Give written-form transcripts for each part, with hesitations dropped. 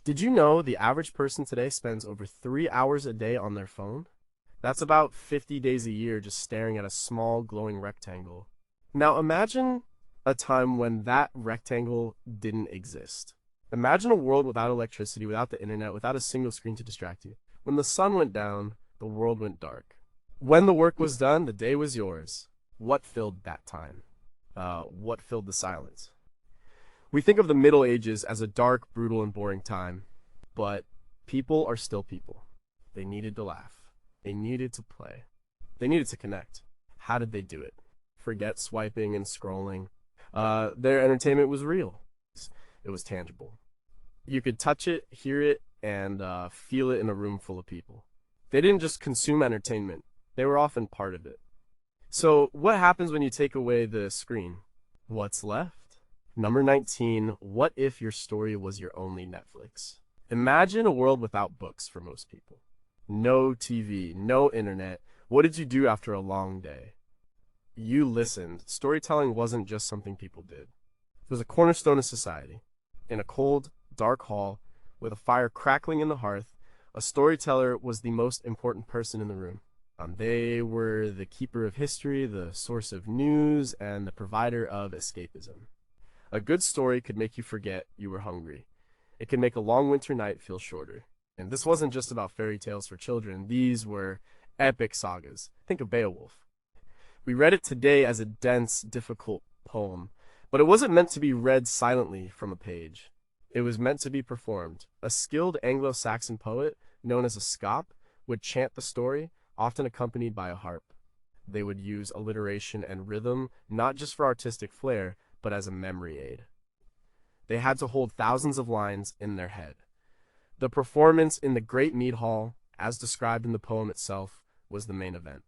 Did you know the average person today spends over 3 hours a day on their phone? That's about 50 days a year just staring at a small glowing rectangle. Now imagine a time when that rectangle didn't exist. Imagine a world without electricity, without the internet, without a single screen to distract you. When the sun went down, the world went dark. When the work was done, the day was yours. What filled that time? What filled the silence? We think of the Middle Ages as a dark, brutal, and boring time, but people are still people. They needed to laugh. They needed to play. They needed to connect. How did they do it? Forget swiping and scrolling. Their entertainment was real. It was tangible. You could touch it, hear it, and feel it in a room full of people. They didn't just consume entertainment. They were often part of it. So what happens when you take away the screen? What's left? Number 19, what if your story was your only Netflix? Imagine a world without books for most people. No TV, no internet. What did you do after a long day? You listened. Storytelling wasn't just something people did. It was a cornerstone of society. In a cold, dark hall, with a fire crackling in the hearth, a storyteller was the most important person in the room. They were the keeper of history, the source of news, and the provider of escapism. A good story could make you forget you were hungry. It could make a long winter night feel shorter. And this wasn't just about fairy tales for children. These were epic sagas. Think of Beowulf. We read it today as a dense, difficult poem, but it wasn't meant to be read silently from a page. It was meant to be performed. A skilled Anglo-Saxon poet, known as a scop, would chant the story, often accompanied by a harp. They would use alliteration and rhythm, not just for artistic flair, but as a memory aid. They had to hold thousands of lines in their head. The performance in the Great Mead Hall, as described in the poem itself, was the main event.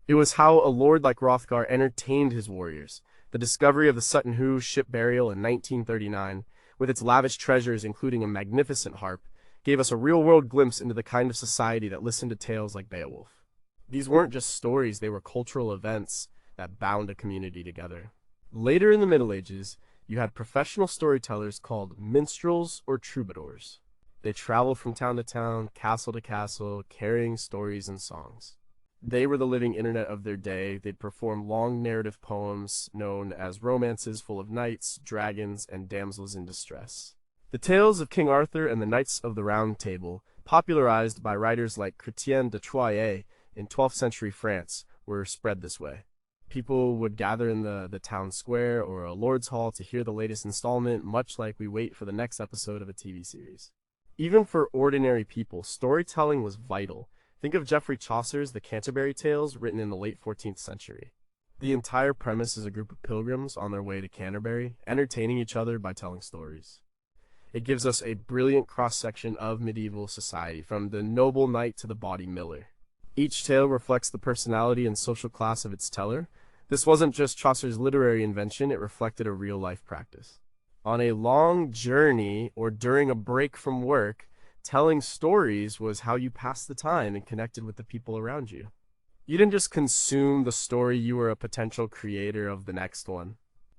It was how a lord like Hrothgar entertained his warriors. The discovery of the Sutton Hoo ship burial in 1939, with its lavish treasures including a magnificent harp, gave us a real-world glimpse into the kind of society that listened to tales like Beowulf. These weren't just stories, they were cultural events that bound a community together. Later in the Middle Ages, you had professional storytellers called minstrels or troubadours. They traveled from town to town, castle to castle, carrying stories and songs. They were the living internet of their day. They'd perform long narrative poems known as romances full of knights, dragons, and damsels in distress. The tales of King Arthur and the Knights of the Round Table, popularized by writers like Chrétien de Troyes in 12th century France, were spread this way. People would gather in the town square or a lord's hall to hear the latest installment, much like we wait for the next episode of a TV series. Even for ordinary people, storytelling was vital. Think of Geoffrey Chaucer's The Canterbury Tales, written in the late 14th century. The entire premise is a group of pilgrims on their way to Canterbury, entertaining each other by telling stories. It gives us a brilliant cross-section of medieval society, from the noble knight to the bawdy miller. Each tale reflects the personality and social class of its teller. This wasn't just Chaucer's literary invention, it reflected a real-life practice. On a long journey or during a break from work, telling stories was how you passed the time and connected with the people around you. You didn't just consume the story, you were a potential creator of the next one.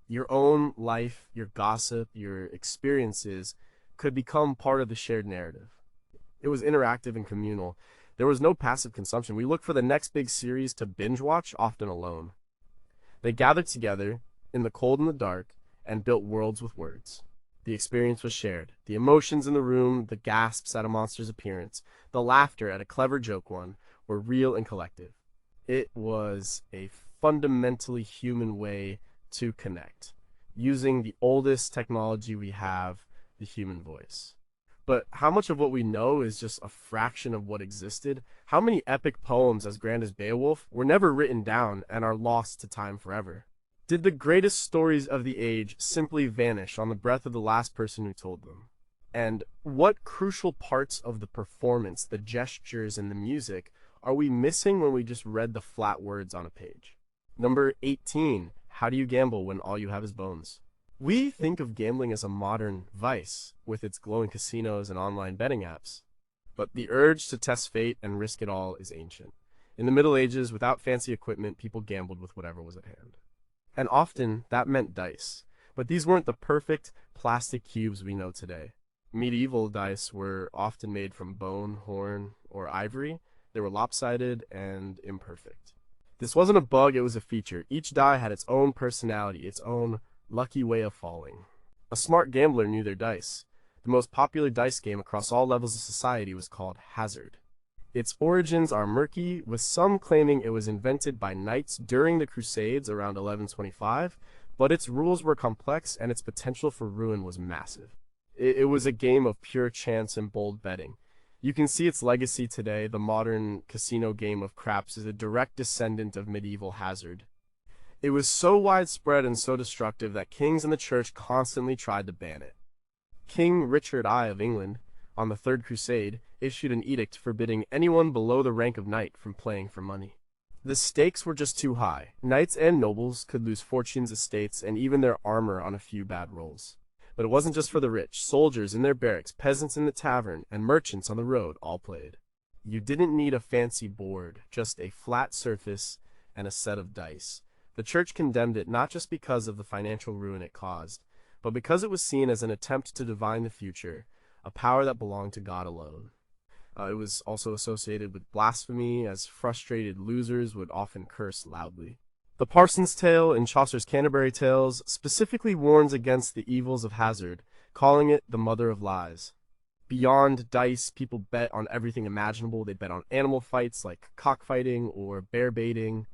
Your own life, your gossip, your experiences could become part of the shared narrative. It was interactive and communal. There was no passive consumption. We looked for the next big series to binge watch, often alone. They gathered together in the cold and the dark and built worlds with words. The experience was shared. The emotions in the room, the gasps at a monster's appearance, the laughter at a clever joke one, were real and collective. It was a fundamentally human way to connect, using the oldest technology we have, the human voice. But how much of what we know is just a fraction of what existed? How many epic poems as grand as Beowulf were never written down and are lost to time forever? Did the greatest stories of the age simply vanish on the breath of the last person who told them? And what crucial parts of the performance, the gestures, and the music are we missing when we just read the flat words on a page? Number 18, how do you gamble when all you have is bones? We think of gambling as a modern vice, with its glowing casinos and online betting apps. But the urge to test fate and risk it all is ancient. In the Middle Ages, without fancy equipment, people gambled with whatever was at hand. And often, that meant dice. But these weren't the perfect plastic cubes we know today. Medieval dice were often made from bone, horn, or ivory. They were lopsided and imperfect. This wasn't a bug, it was a feature. Each die had its own personality, its own lucky way of falling. A smart gambler knew their dice. The most popular dice game across all levels of society was called Hazard. Its origins are murky, with some claiming it was invented by knights during the Crusades around 1125, but its rules were complex and its potential for ruin was massive. It was a game of pure chance and bold betting. You can see its legacy today. The modern casino game of craps is a direct descendant of medieval Hazard. It was so widespread and so destructive that kings and the church constantly tried to ban it. King Richard I of England, on the Third Crusade, issued an edict forbidding anyone below the rank of knight from playing for money. The stakes were just too high. Knights and nobles could lose fortunes, estates, and even their armor on a few bad rolls. But it wasn't just for the rich. Soldiers in their barracks, peasants in the tavern, and merchants on the road all played. You didn't need a fancy board, just a flat surface and a set of dice. The church condemned it not just because of the financial ruin it caused, but because it was seen as an attempt to divine the future, a power that belonged to God alone. It was also associated with blasphemy, as frustrated losers would often curse loudly. The Parson's Tale in Chaucer's Canterbury Tales specifically warns against the evils of hazard, calling it the mother of lies. Beyond dice, people bet on everything imaginable. They bet on animal fights like cockfighting or bear baiting.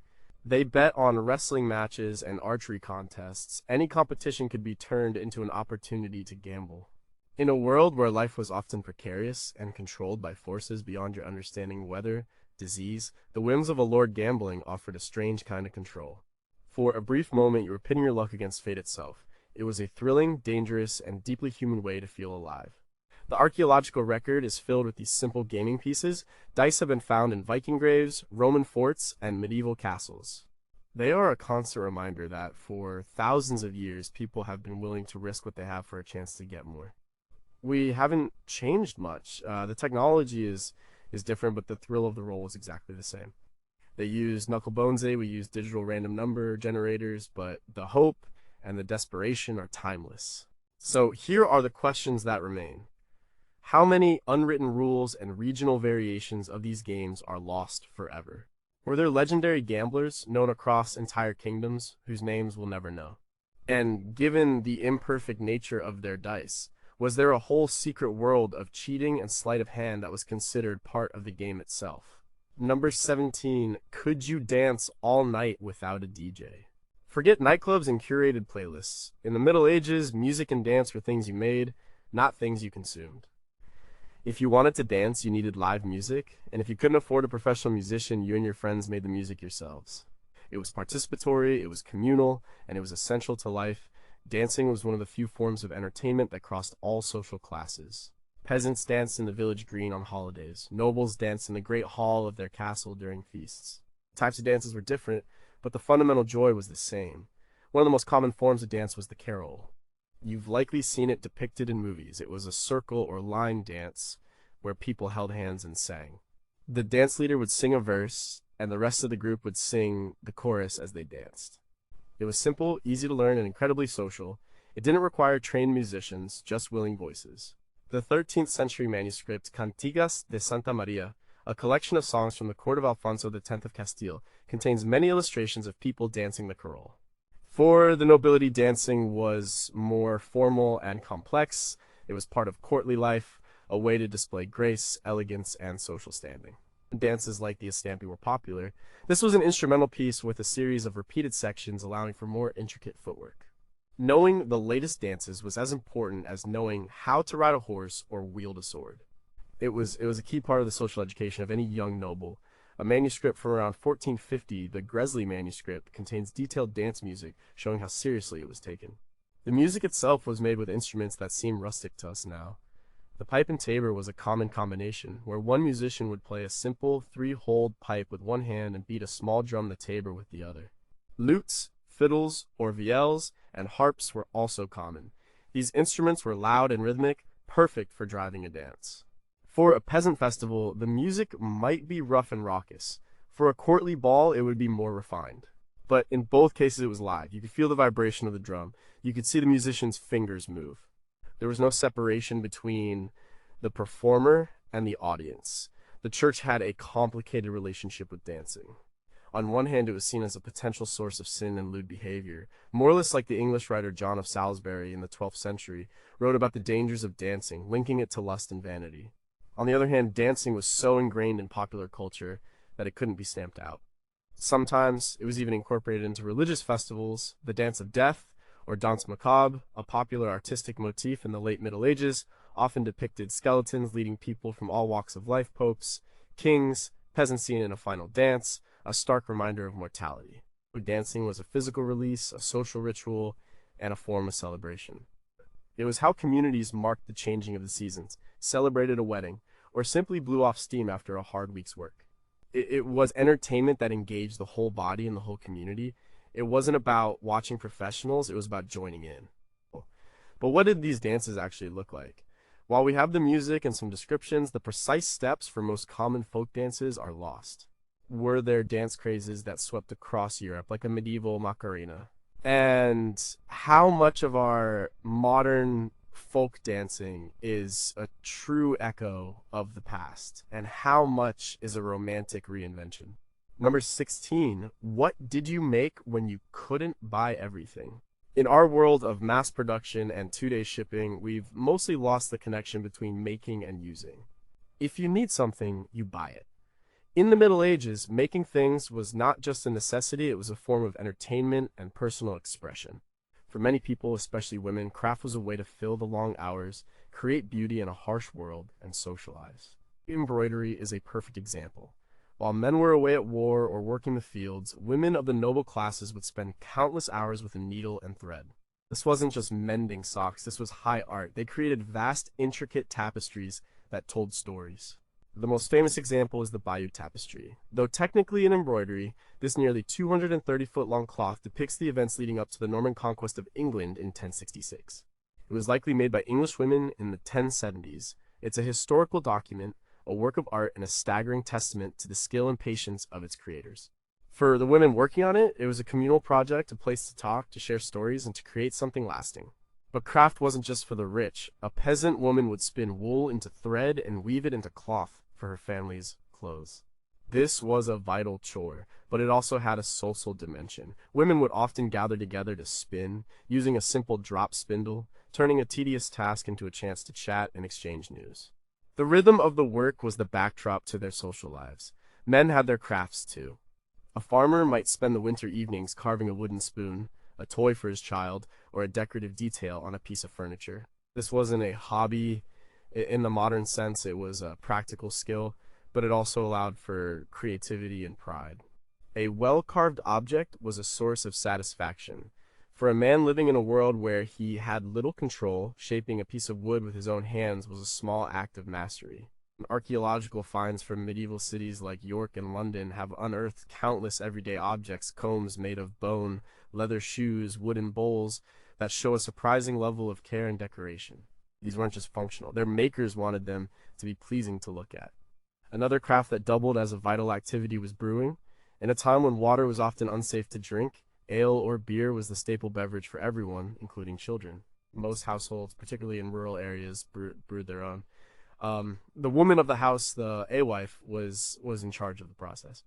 They bet on wrestling matches and archery contests. Any competition could be turned into an opportunity to gamble. In a world where life was often precarious and controlled by forces beyond your understanding, weather, disease, the whims of a lord gambling offered a strange kind of control. For a brief moment, you were pitting your luck against fate itself. It was a thrilling, dangerous, and deeply human way to feel alive. The archaeological record is filled with these simple gaming pieces. Dice have been found in Viking graves, Roman forts, and medieval castles. They are a constant reminder that for thousands of years, people have been willing to risk what they have for a chance to get more. We haven't changed much. The technology is different, but the thrill of the roll is exactly the same. They use knuckle bones, we use digital random number generators, but the hope and the desperation are timeless. So here are the questions that remain. How many unwritten rules and regional variations of these games are lost forever? Were there legendary gamblers known across entire kingdoms whose names we'll never know? And given the imperfect nature of their dice, was there a whole secret world of cheating and sleight of hand that was considered part of the game itself? Number 17, could you dance all night without a DJ? Forget nightclubs and curated playlists. In the Middle Ages, music and dance were things you made, not things you consumed. If you wanted to dance, you needed live music, and if you couldn't afford a professional musician, you and your friends made the music yourselves. It was participatory, it was communal, and it was essential to life. Dancing was one of the few forms of entertainment that crossed all social classes. Peasants danced in the village green on holidays. Nobles danced in the great hall of their castle during feasts. Types of dances were different, but the fundamental joy was the same. One of the most common forms of dance was the carol. You've likely seen it depicted in movies. It was a circle or line dance where people held hands and sang. The dance leader would sing a verse, and the rest of the group would sing the chorus as they danced. It was simple, easy to learn, and incredibly social. It didn't require trained musicians, just willing voices. The 13th century manuscript Cantigas de Santa Maria, a collection of songs from the court of Alfonso X of Castile, contains many illustrations of people dancing the carol. For the nobility, dancing was more formal and complex. It was part of courtly life, a way to display grace, elegance, and social standing. Dances like the Estampi were popular. This was an instrumental piece with a series of repeated sections allowing for more intricate footwork. Knowing the latest dances was as important as knowing how to ride a horse or wield a sword. It was a key part of the social education of any young noble. A manuscript from around 1450, the Gresley manuscript, contains detailed dance music showing how seriously it was taken. The music itself was made with instruments that seem rustic to us now. The pipe and tabor was a common combination, where one musician would play a simple three-holed pipe with one hand and beat a small drum the tabor with the other. Lutes, fiddles, or viels, and harps were also common. These instruments were loud and rhythmic, perfect for driving a dance. For a peasant festival, the music might be rough and raucous. For a courtly ball, it would be more refined. But in both cases, it was live. You could feel the vibration of the drum. You could see the musician's fingers move. There was no separation between the performer and the audience. The church had a complicated relationship with dancing. On one hand, it was seen as a potential source of sin and lewd behavior. Moralists like the English writer John of Salisbury in the 12th century wrote about the dangers of dancing, linking it to lust and vanity. On the other hand, dancing was so ingrained in popular culture that it couldn't be stamped out. Sometimes it was even incorporated into religious festivals. The Dance of Death, or Danse Macabre, a popular artistic motif in the late Middle Ages, often depicted skeletons leading people from all walks of life, popes, kings, peasants seen in a final dance, a stark reminder of mortality. Dancing was a physical release, a social ritual, and a form of celebration. It was how communities marked the changing of the seasons, celebrated a wedding, or simply blew off steam after a hard week's work. It was entertainment that engaged the whole body and the whole community. It wasn't about watching professionals, it was about joining in. But what did these dances actually look like? While we have the music and some descriptions, the precise steps for most common folk dances are lost. Were there dance crazes that swept across Europe, like a medieval Macarena? And how much of our modern folk dancing is a true echo of the past? And how much is a romantic reinvention? Number 16, what did you make when you couldn't buy everything? In our world of mass production and two-day shipping, we've mostly lost the connection between making and using. If you need something, you buy it. In the Middle Ages, making things was not just a necessity, it was a form of entertainment and personal expression. For many people, especially women, craft was a way to fill the long hours, create beauty in a harsh world, and socialize. Embroidery is a perfect example. While men were away at war or working the fields, women of the noble classes would spend countless hours with a needle and thread. This wasn't just mending socks, this was high art. They created vast, intricate tapestries that told stories. The most famous example is the Bayeux Tapestry. Though technically an embroidery, this nearly 230-foot-long cloth depicts the events leading up to the Norman conquest of England in 1066. It was likely made by English women in the 1070s. It's a historical document, a work of art, and a staggering testament to the skill and patience of its creators. For the women working on it, it was a communal project, a place to talk, to share stories, and to create something lasting. But craft wasn't just for the rich. A peasant woman would spin wool into thread and weave it into cloth for her family's clothes. This was a vital chore, but it also had a social dimension. Women would often gather together to spin, using a simple drop spindle, turning a tedious task into a chance to chat and exchange news. The rhythm of the work was the backdrop to their social lives. Men had their crafts too. A farmer might spend the winter evenings carving a wooden spoon, a toy for his child, or a decorative detail on a piece of furniture. This wasn't a hobby in the modern sense, it was a practical skill, but it also allowed for creativity and pride. A well-carved object was a source of satisfaction. For a man living in a world where he had little control, shaping a piece of wood with his own hands was a small act of mastery. Archaeological finds from medieval cities like York and London have unearthed countless everyday objects, combs made of bone, leather shoes, wooden bowls, that show a surprising level of care and decoration. These weren't just functional. Their makers wanted them to be pleasing to look at. Another craft that doubled as a vital activity was brewing. In a time when water was often unsafe to drink, ale or beer was the staple beverage for everyone, including children. Most households, particularly in rural areas, brewed their own. The woman of the house, the alewife, was in charge of the process.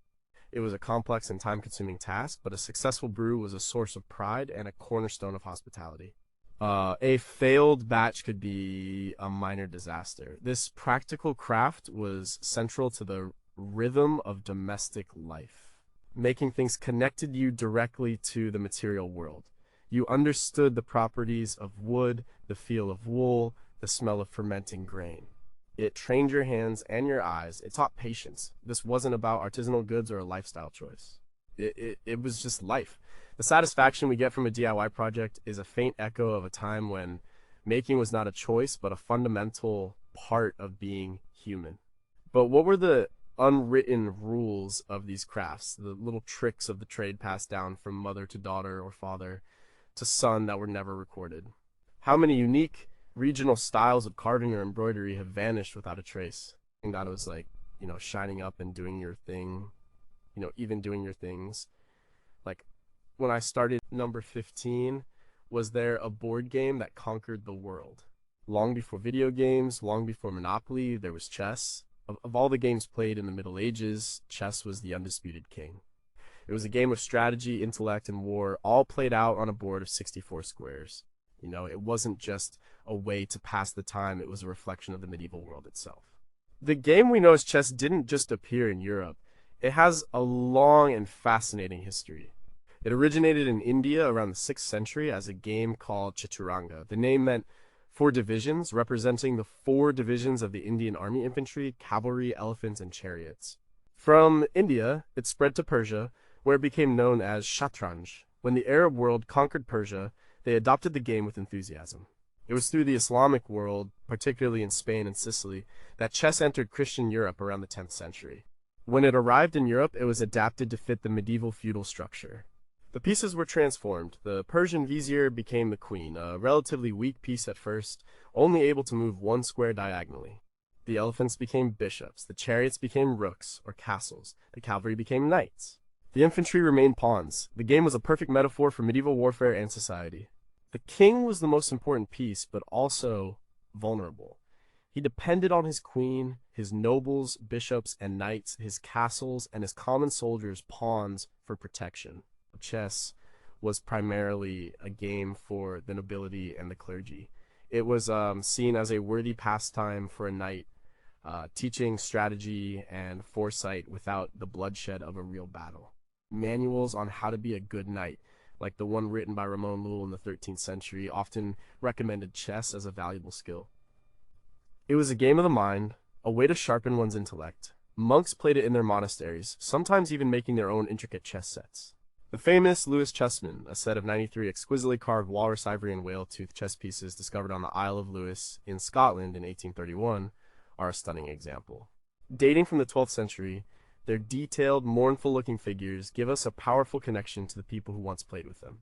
It was a complex and time-consuming task, but a successful brew was a source of pride and a cornerstone of hospitality. A failed batch could be a minor disaster. This practical craft was central to the rhythm of domestic life. Making things connected you directly to the material world. You understood the properties of wood, the feel of wool, the smell of fermenting grain. It trained your hands and your eyes. It taught patience. This wasn't about artisanal goods or a lifestyle choice. It was just life. The satisfaction we get from a DIY project is a faint echo of a time when making was not a choice, but a fundamental part of being human. But what were the unwritten rules of these crafts, the little tricks of the trade passed down from mother to daughter or father to son that were never recorded? How many unique regional styles of carving or embroidery have vanished without a trace? And that was like, shining up and doing your thing, even doing your things. Like when I started number 15, was there a board game that conquered the world? Long before video games, long before Monopoly, there was chess. Of all the games played in the Middle Ages, chess was the undisputed king. It was a game of strategy, intellect, and war, all played out on a board of 64 squares. It wasn't just a way to pass the time, it was a reflection of the medieval world itself. The game we know as chess didn't just appear in Europe. It has a long and fascinating history. It originated in India around the 6th century as a game called Chaturanga. The name meant four divisions, representing the four divisions of the Indian army infantry, cavalry, elephants, and chariots. From India, it spread to Persia, where it became known as Shatranj. When the Arab world conquered Persia, they adopted the game with enthusiasm. It was through the Islamic world, particularly in Spain and Sicily, that chess entered Christian Europe around the 10th century. When it arrived in Europe, it was adapted to fit the medieval feudal structure. The pieces were transformed. The Persian vizier became the queen, a relatively weak piece at first, only able to move one square diagonally. The elephants became bishops, the chariots became rooks, or castles, the cavalry became knights. The infantry remained pawns. The game was a perfect metaphor for medieval warfare and society. The king was the most important piece, but also vulnerable. He depended on his queen, his nobles, bishops, and knights, his castles, and his common soldiers, pawns, for protection. Chess was primarily a game for the nobility and the clergy. It was seen as a worthy pastime for a knight, teaching strategy and foresight without the bloodshed of a real battle. Manuals on how to be a good knight, like the one written by Ramon Lull in the 13th century, often recommended chess as a valuable skill. It was a game of the mind, a way to sharpen one's intellect. Monks played it in their monasteries, sometimes even making their own intricate chess sets. The famous Lewis chessmen, a set of 93 exquisitely carved walrus ivory and whale-tooth chess pieces discovered on the Isle of Lewis in Scotland in 1831, are a stunning example. Dating from the 12th century, their detailed, mournful-looking figures give us a powerful connection to the people who once played with them.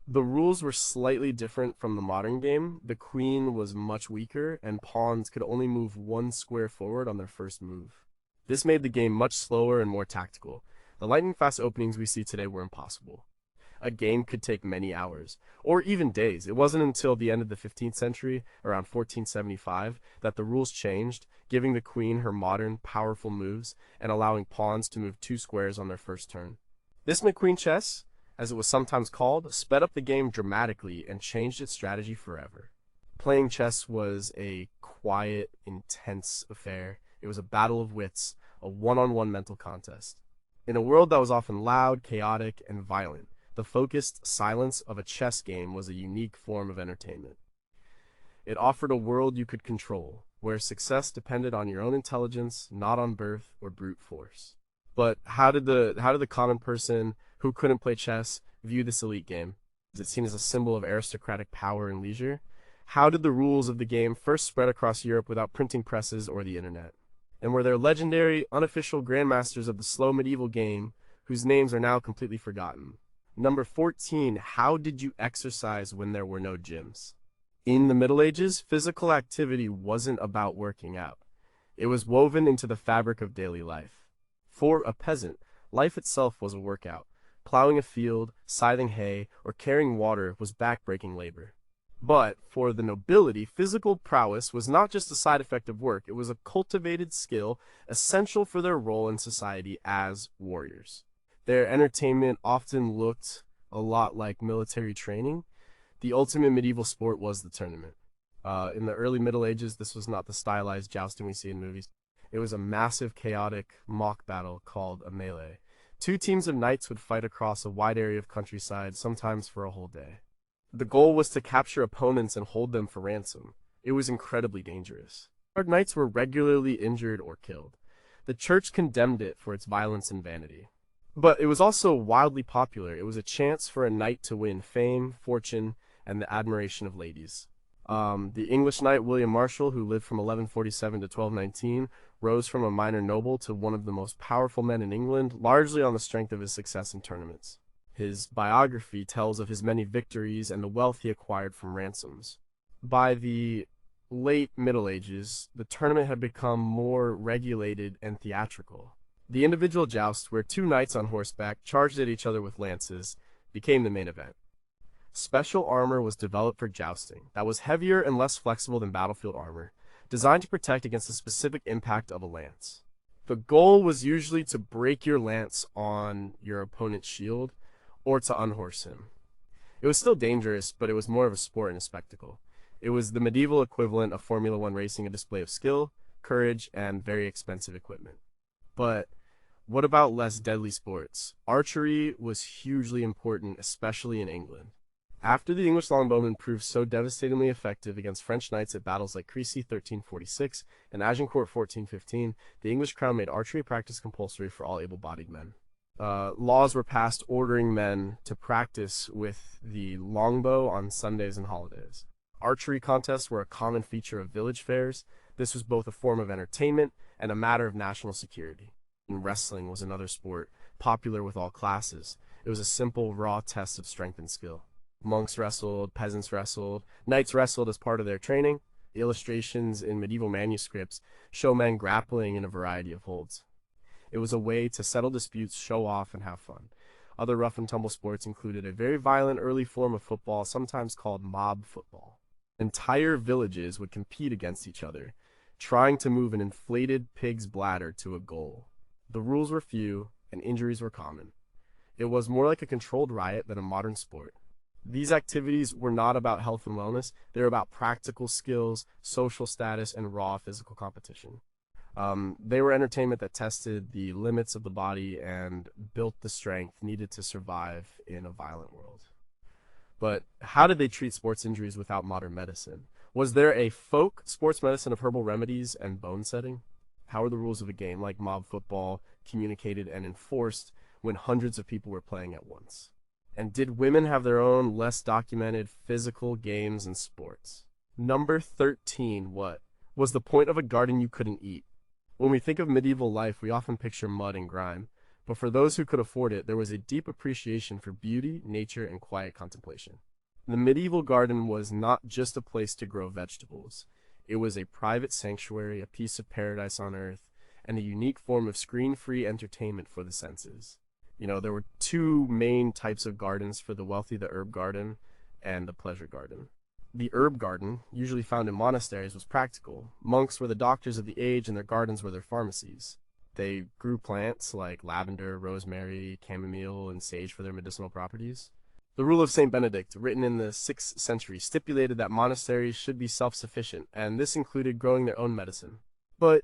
The rules were slightly different from the modern game. The queen was much weaker, and pawns could only move one square forward on their first move. This made the game much slower and more tactical. The lightning-fast openings we see today were impossible. A game could take many hours, or even days. It wasn't until the end of the 15th century, around 1475, that the rules changed, giving the queen her modern, powerful moves, and allowing pawns to move two squares on their first turn. This McQueen chess, as it was sometimes called, sped up the game dramatically and changed its strategy forever. Playing chess was a quiet, intense affair. It was a battle of wits, a one-on-one mental contest. In a world that was often loud, chaotic, and violent, the focused silence of a chess game was a unique form of entertainment. It offered a world you could control, where success depended on your own intelligence, not on birth or brute force. But how did the common person who couldn't play chess view this elite game? Is it seen as a symbol of aristocratic power and leisure? How did the rules of the game first spread across Europe without printing presses or the internet? And were there legendary, unofficial grandmasters of the slow medieval game whose names are now completely forgotten? Number 14, how did you exercise when there were no gyms? In the Middle Ages, physical activity wasn't about working out. It was woven into the fabric of daily life. For a peasant, life itself was a workout. Plowing a field, scything hay, or carrying water was back-breaking labor. But for the nobility, physical prowess was not just a side effect of work, it was a cultivated skill essential for their role in society as warriors. Their entertainment often looked a lot like military training. The ultimate medieval sport was the tournament. In the early Middle Ages, this was not the stylized jousting we see in movies. It was a massive, chaotic mock battle called a melee. Two teams of knights would fight across a wide area of countryside, sometimes for a whole day. The goal was to capture opponents and hold them for ransom. It was incredibly dangerous. Knights were regularly injured or killed. The church condemned it for its violence and vanity. But it was also wildly popular. It was a chance for a knight to win fame, fortune, and the admiration of ladies. The English knight William Marshall, who lived from 1147 to 1219, rose from a minor noble to one of the most powerful men in England, largely on the strength of his success in tournaments. His biography tells of his many victories and the wealth he acquired from ransoms. By the late Middle Ages, the tournament had become more regulated and theatrical. The individual joust, where two knights on horseback charged at each other with lances, became the main event. Special armor was developed for jousting that was heavier and less flexible than battlefield armor, designed to protect against the specific impact of a lance. The goal was usually to break your lance on your opponent's shield or to unhorse him. It was still dangerous, but it was more of a sport and a spectacle. It was the medieval equivalent of Formula One racing, a display of skill, courage, and very expensive equipment. But what about less deadly sports? Archery was hugely important, especially in England. After the English longbowmen proved so devastatingly effective against French knights at battles like Crécy 1346 and Agincourt 1415, the English crown made archery practice compulsory for all able-bodied men. Laws were passed ordering men to practice with the longbow on Sundays and holidays. Archery contests were a common feature of village fairs. This was both a form of entertainment and a matter of national security. And wrestling was another sport, popular with all classes. It was a simple, raw test of strength and skill. Monks wrestled, peasants wrestled, knights wrestled as part of their training. The illustrations in medieval manuscripts show men grappling in a variety of holds. It was a way to settle disputes, show off, and have fun. Other rough-and-tumble sports included a very violent early form of football, sometimes called mob football. Entire villages would compete against each other, trying to move an inflated pig's bladder to a goal. The rules were few, and injuries were common. It was more like a controlled riot than a modern sport. These activities were not about health and wellness. They were about practical skills, social status, and raw physical competition. They were entertainment that tested the limits of the body and built the strength needed to survive in a violent world. But how did they treat sports injuries without modern medicine? Was there a folk sports medicine of herbal remedies and bone setting? How were the rules of a game like mob football communicated and enforced when hundreds of people were playing at once? And did women have their own less documented physical games and sports? Number 13, what? Was the point of a garden you couldn't eat? When we think of medieval life, we often picture mud and grime. But for those who could afford it, there was a deep appreciation for beauty, nature, and quiet contemplation. The medieval garden was not just a place to grow vegetables. It was a private sanctuary, a piece of paradise on earth, and a unique form of screen-free entertainment for the senses. There were two main types of gardens for the wealthy, the herb garden and the pleasure garden. The herb garden, usually found in monasteries, was practical. Monks were the doctors of the age and their gardens were their pharmacies. They grew plants like lavender, rosemary, chamomile, and sage for their medicinal properties. The rule of Saint Benedict, written in the 6th century, stipulated that monasteries should be self-sufficient, and this included growing their own medicine. But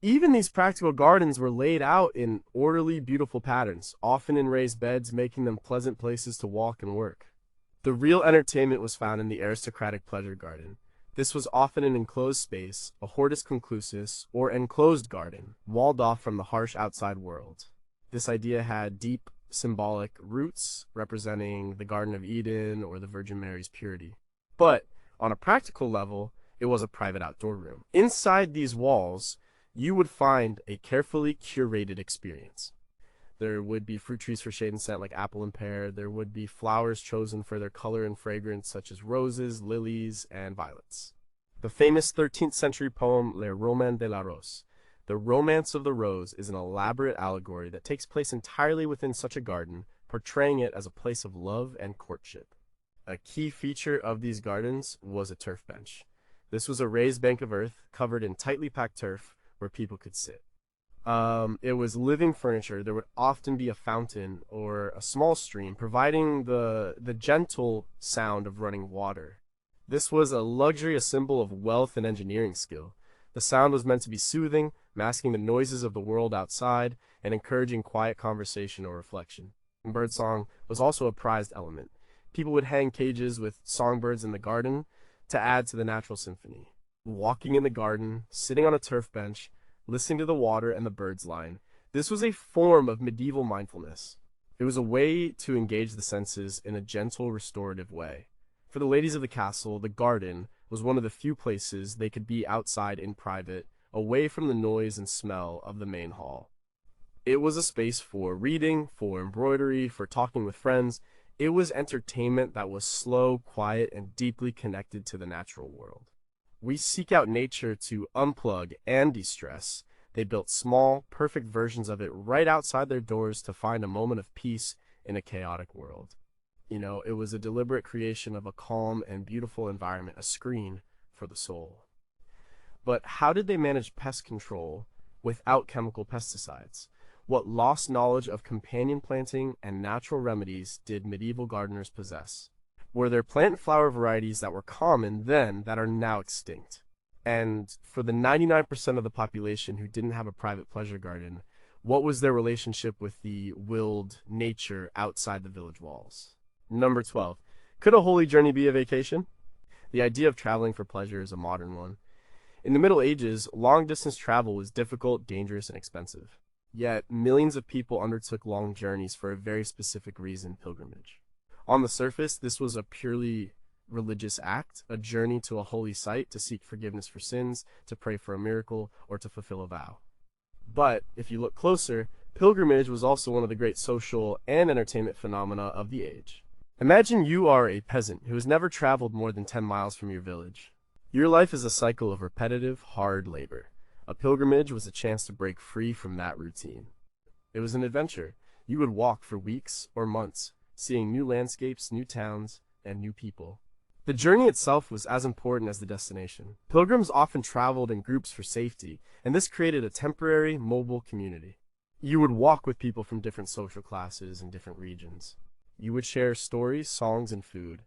even these practical gardens were laid out in orderly, beautiful patterns, often in raised beds, making them pleasant places to walk and work. The real entertainment was found in the aristocratic pleasure garden. This was often an enclosed space, a hortus conclusus, or enclosed garden, walled off from the harsh outside world. This idea had deep symbolic roots, representing the Garden of Eden or the Virgin Mary's purity. But on a practical level, it was a private outdoor room. Inside these walls, you would find a carefully curated experience. There would be fruit trees for shade and scent like apple and pear. There would be flowers chosen for their color and fragrance such as roses, lilies, and violets. The famous 13th century poem Le Roman de la Rose, The Romance of the Rose, is an elaborate allegory that takes place entirely within such a garden, portraying it as a place of love and courtship. A key feature of these gardens was a turf bench. This was a raised bank of earth covered in tightly packed turf where people could sit. It was living furniture. There would often be a fountain or a small stream, providing the gentle sound of running water. This was a luxury, a symbol of wealth and engineering skill. The sound was meant to be soothing, masking the noises of the world outside, and encouraging quiet conversation or reflection. Birdsong was also a prized element. People would hang cages with songbirds in the garden to add to the natural symphony. Walking in the garden, sitting on a turf bench, listening to the water and the birds line. This was a form of medieval mindfulness. It was a way to engage the senses in a gentle, restorative way. For the ladies of the castle, the garden was one of the few places they could be outside in private, away from the noise and smell of the main hall. It was a space for reading, for embroidery, for talking with friends. It was entertainment that was slow, quiet, and deeply connected to the natural world. We seek out nature to unplug and de-stress. They built small, perfect versions of it right outside their doors to find a moment of peace in a chaotic world. It was a deliberate creation of a calm and beautiful environment, a screen for the soul. But how did they manage pest control without chemical pesticides? What lost knowledge of companion planting and natural remedies did medieval gardeners possess? Were there plant and flower varieties that were common then that are now extinct? And for the 99% of the population who didn't have a private pleasure garden, what was their relationship with the willed nature outside the village walls? Number 12. Could a holy journey be a vacation? The idea of traveling for pleasure is a modern one. In the Middle Ages, long-distance travel was difficult, dangerous, and expensive. Yet, millions of people undertook long journeys for a very specific reason, pilgrimage. On the surface, this was a purely religious act, a journey to a holy site to seek forgiveness for sins, to pray for a miracle, or to fulfill a vow. But, if you look closer, pilgrimage was also one of the great social and entertainment phenomena of the age. Imagine you are a peasant who has never traveled more than 10 miles from your village. Your life is a cycle of repetitive, hard labor. A pilgrimage was a chance to break free from that routine. It was an adventure. You would walk for weeks or months, seeing new landscapes, new towns, and new people. The journey itself was as important as the destination. Pilgrims often traveled in groups for safety, and this created a temporary, mobile community. You would walk with people from different social classes and different regions. You would share stories, songs, and food.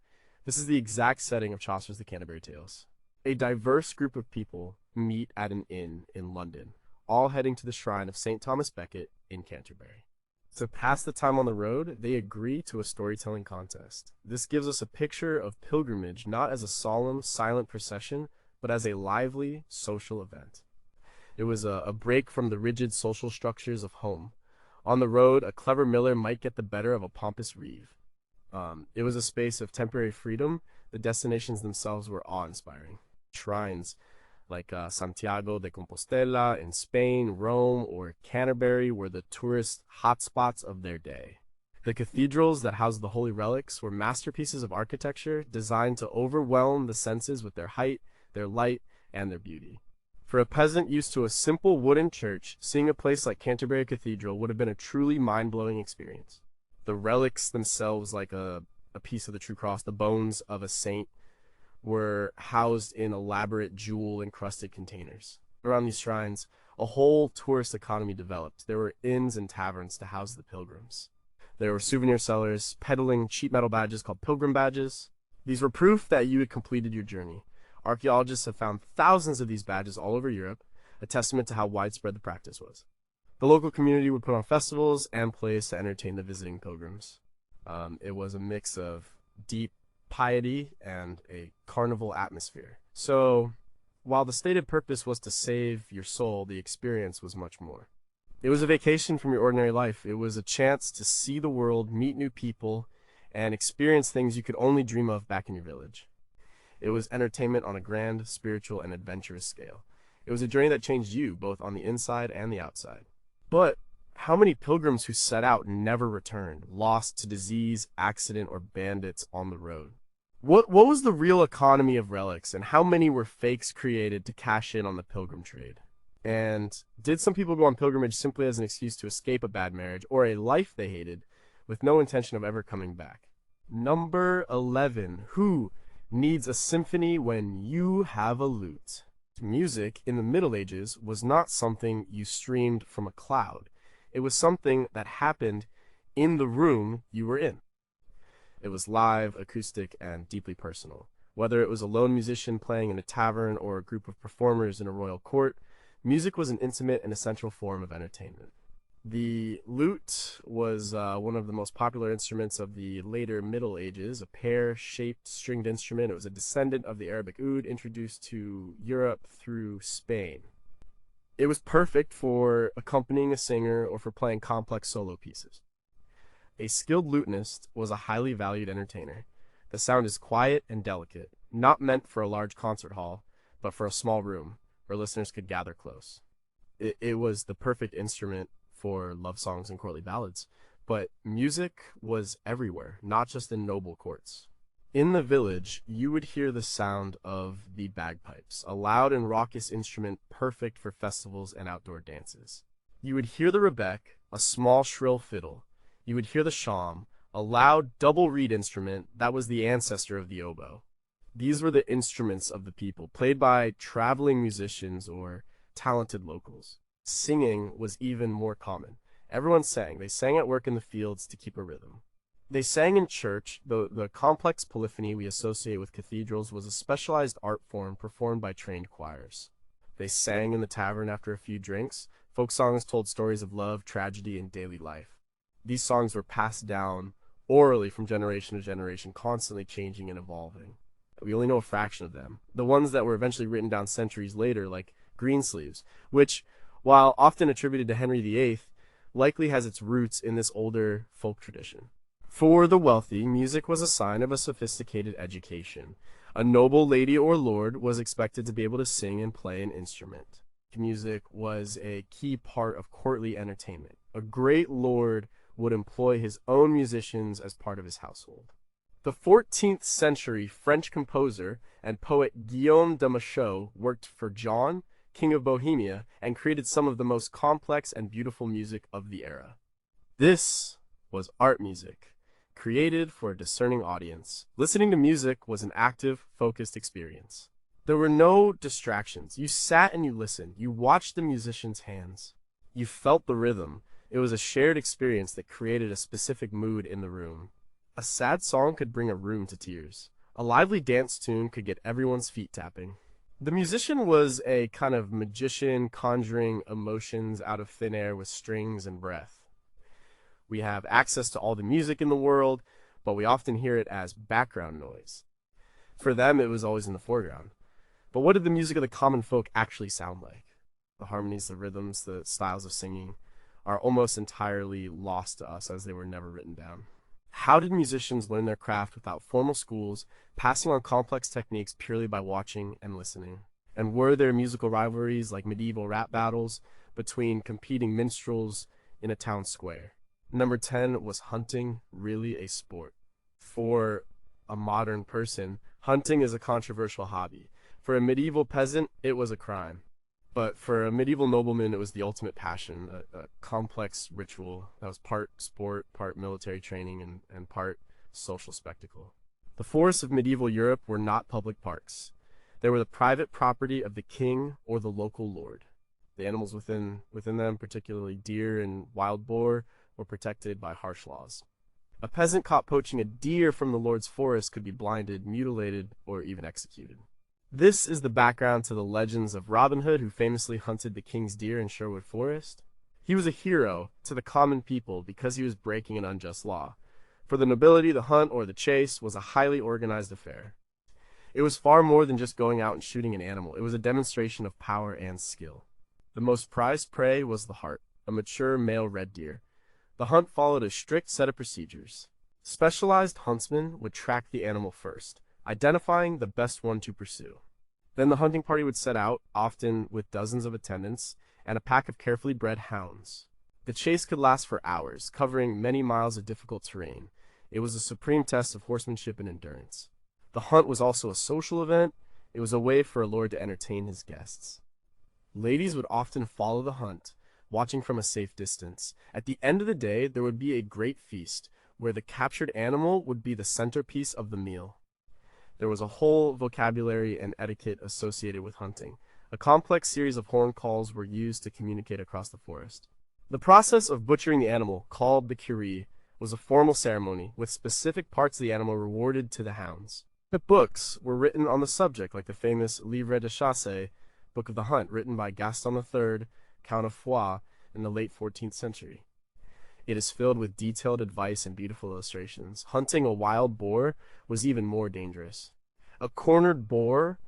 This is the exact setting of Chaucer's The Canterbury Tales. A diverse group of people meet at an inn in London, all heading to the shrine of St. Thomas Becket in Canterbury. To pass the time on the road, they agree to a storytelling contest. This gives us a picture of pilgrimage not as a solemn, silent procession, but as a lively, social event. It was a break from the rigid social structures of home. On the road, a clever miller might get the better of a pompous reeve. It was a space of temporary freedom. The destinations themselves were awe-inspiring. Shrines like Santiago de Compostela in Spain, Rome, or Canterbury were the tourist hotspots of their day. The cathedrals that housed the holy relics were masterpieces of architecture designed to overwhelm the senses with their height, their light, and their beauty. For a peasant used to a simple wooden church, seeing a place like Canterbury Cathedral would have been a truly mind-blowing experience. The relics themselves, like a piece of the true cross, the bones of a saint, were housed in elaborate jewel-encrusted containers. Around these shrines, a whole tourist economy developed. There were inns and taverns to house the pilgrims. There were souvenir sellers peddling cheap metal badges called pilgrim badges. These were proof that you had completed your journey. Archaeologists have found thousands of these badges all over Europe, a testament to how widespread the practice was. The local community would put on festivals and plays to entertain the visiting pilgrims. It was a mix of deep piety and a carnival atmosphere. So, while the stated purpose was to save your soul, the experience was much more. It was a vacation from your ordinary life. It was a chance to see the world, meet new people, and experience things you could only dream of back in your village. It was entertainment on a grand, spiritual, and adventurous scale. It was a journey that changed you, both on the inside and the outside. But how many pilgrims who set out never returned, lost to disease, accident, or bandits on the road? What was the real economy of relics, and how many were fakes created to cash in on the pilgrim trade? And did some people go on pilgrimage simply as an excuse to escape a bad marriage or a life they hated with no intention of ever coming back? Number 11. Who needs a symphony when you have a lute? Music in the Middle Ages was not something you streamed from a cloud. It was something that happened in the room you were in. It was live, acoustic, and deeply personal. Whether it was a lone musician playing in a tavern or a group of performers in a royal court, music was an intimate and essential form of entertainment. The lute was one of the most popular instruments of the later Middle Ages, a pear-shaped stringed instrument. It was a descendant of the Arabic oud introduced to Europe through Spain. It was perfect for accompanying a singer or for playing complex solo pieces. A skilled lutenist was a highly valued entertainer. The sound is quiet and delicate, not meant for a large concert hall, but for a small room where listeners could gather close. It was the perfect instrument for love songs and courtly ballads, but music was everywhere, not just in noble courts. In the village, you would hear the sound of the bagpipes, a loud and raucous instrument perfect for festivals and outdoor dances. You would hear the rebec, a small shrill fiddle. You would hear the shawm, a loud double reed instrument that was the ancestor of the oboe. These were the instruments of the people, played by traveling musicians or talented locals. Singing was even more common. Everyone sang. They sang at work in the fields to keep a rhythm. They sang in church. The complex polyphony we associate with cathedrals was a specialized art form performed by trained choirs. They sang in the tavern after a few drinks. Folk songs told stories of love, tragedy, and daily life. These songs were passed down orally from generation to generation, constantly changing and evolving. We only know a fraction of them. The ones that were eventually written down centuries later, like Greensleeves, which, while often attributed to Henry VIII, likely has its roots in this older folk tradition. For the wealthy, music was a sign of a sophisticated education. A noble lady or lord was expected to be able to sing and play an instrument. Music was a key part of courtly entertainment. A great lord would employ his own musicians as part of his household. The 14th century French composer and poet Guillaume de Machaut worked for John, King of Bohemia, and created some of the most complex and beautiful music of the era. This was art music, created for a discerning audience. Listening to music was an active, focused experience. There were no distractions. You sat and you listened. You watched the musician's hands. You felt the rhythm. It was a shared experience that created a specific mood in the room. A sad song could bring a room to tears. A lively dance tune could get everyone's feet tapping. The musician was a kind of magician conjuring emotions out of thin air with strings and breath. We have access to all the music in the world, but we often hear it as background noise. For them, it was always in the foreground. But what did the music of the common folk actually sound like? The harmonies, the rhythms, the styles of singing are almost entirely lost to us as they were never written down. How did musicians learn their craft without formal schools, passing on complex techniques purely by watching and listening? And were there musical rivalries like medieval rap battles between competing minstrels in a town square? Number 10, was hunting really a sport? For a modern person, hunting is a controversial hobby. For a medieval peasant, it was a crime. But for a medieval nobleman, it was the ultimate passion, a complex ritual that was part sport, part military training, and part social spectacle. The forests of medieval Europe were not public parks. They were the private property of the king or the local lord. The animals within them, particularly deer and wild boar, were protected by harsh laws. A peasant caught poaching a deer from the lord's forest could be blinded, mutilated, or even executed. This is the background to the legends of Robin Hood, who famously hunted the king's deer in Sherwood Forest. He was a hero to the common people because he was breaking an unjust law. For the nobility, the hunt or the chase was a highly organized affair. It was far more than just going out and shooting an animal. It was a demonstration of power and skill. The most prized prey was the hart, a mature male red deer. The hunt followed a strict set of procedures. Specialized huntsmen would track the animal first, identifying the best one to pursue. Then the hunting party would set out, often with dozens of attendants, and a pack of carefully bred hounds. The chase could last for hours, covering many miles of difficult terrain. It was a supreme test of horsemanship and endurance. The hunt was also a social event. It was a way for a lord to entertain his guests. Ladies would often follow the hunt, watching from a safe distance. At the end of the day, there would be a great feast, where the captured animal would be the centerpiece of the meal. There was a whole vocabulary and etiquette associated with hunting. A complex series of horn calls were used to communicate across the forest. The process of butchering the animal, called the curie, was a formal ceremony, with specific parts of the animal rewarded to the hounds. The books were written on the subject, like the famous Livre de Chasse, Book of the Hunt, written by Gaston III, Count of Foix, in the late 14th century. It is filled with detailed advice and beautiful illustrations. Hunting a wild boar was even more dangerous. A cornered boar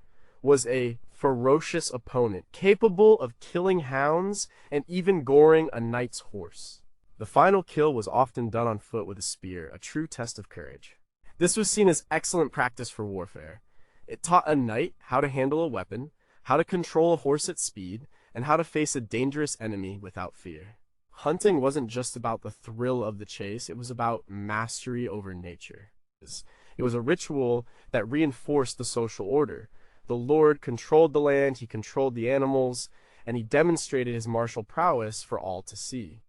was a ferocious opponent, capable of killing hounds and even goring a knight's horse. The final kill was often done on foot with a spear, a true test of courage. This was seen as excellent practice for warfare. It taught a knight how to handle a weapon, how to control a horse at speed, and how to face a dangerous enemy without fear. Hunting wasn't just about the thrill of the chase, it was about mastery over nature. It was a ritual that reinforced the social order. The lord controlled the land, he controlled the animals, and he demonstrated his martial prowess for all to see.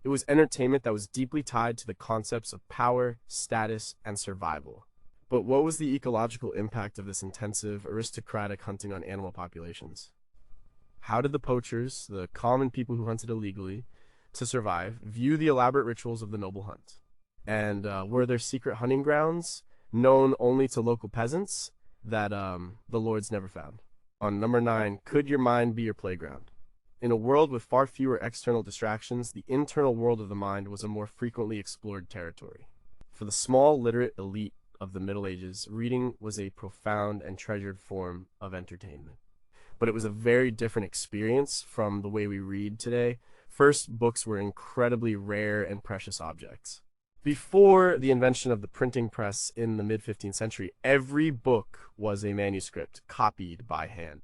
It was entertainment that was deeply tied to the concepts of power, status, and survival. But what was the ecological impact of this intensive, aristocratic hunting on animal populations? How did the poachers, the common people who hunted illegally to survive, view the elaborate rituals of the noble hunt? And were there secret hunting grounds known only to local peasants that the lords never found? On number 9, could your mind be your playground? In a world with far fewer external distractions, the internal world of the mind was a more frequently explored territory. For the small, literate elite of the Middle Ages, reading was a profound and treasured form of entertainment. But it was a very different experience from the way we read today. First, books were incredibly rare and precious objects. Before the invention of the printing press in the mid-15th century, every book was a manuscript copied by hand.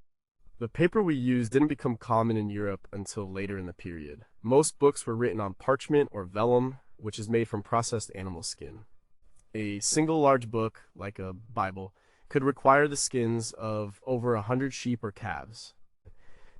The paper we used didn't become common in Europe until later in the period. Most books were written on parchment or vellum, which is made from processed animal skin. A single large book, like a Bible, could require the skins of over 100 sheep or calves.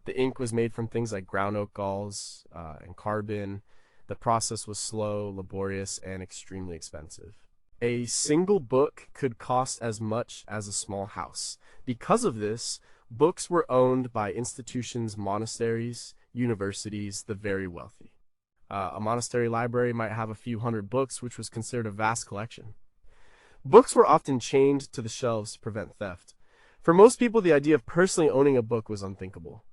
The ink was made from things like ground oak galls and carbon. The process was slow, laborious, and extremely expensive. A single book could cost as much as a small house. Because of this, books were owned by institutions, monasteries, universities, the very wealthy. A monastery library might have a few hundred books, which was considered a vast collection. Books were often chained to the shelves to prevent theft. For most people, the idea of personally owning a book was unthinkable.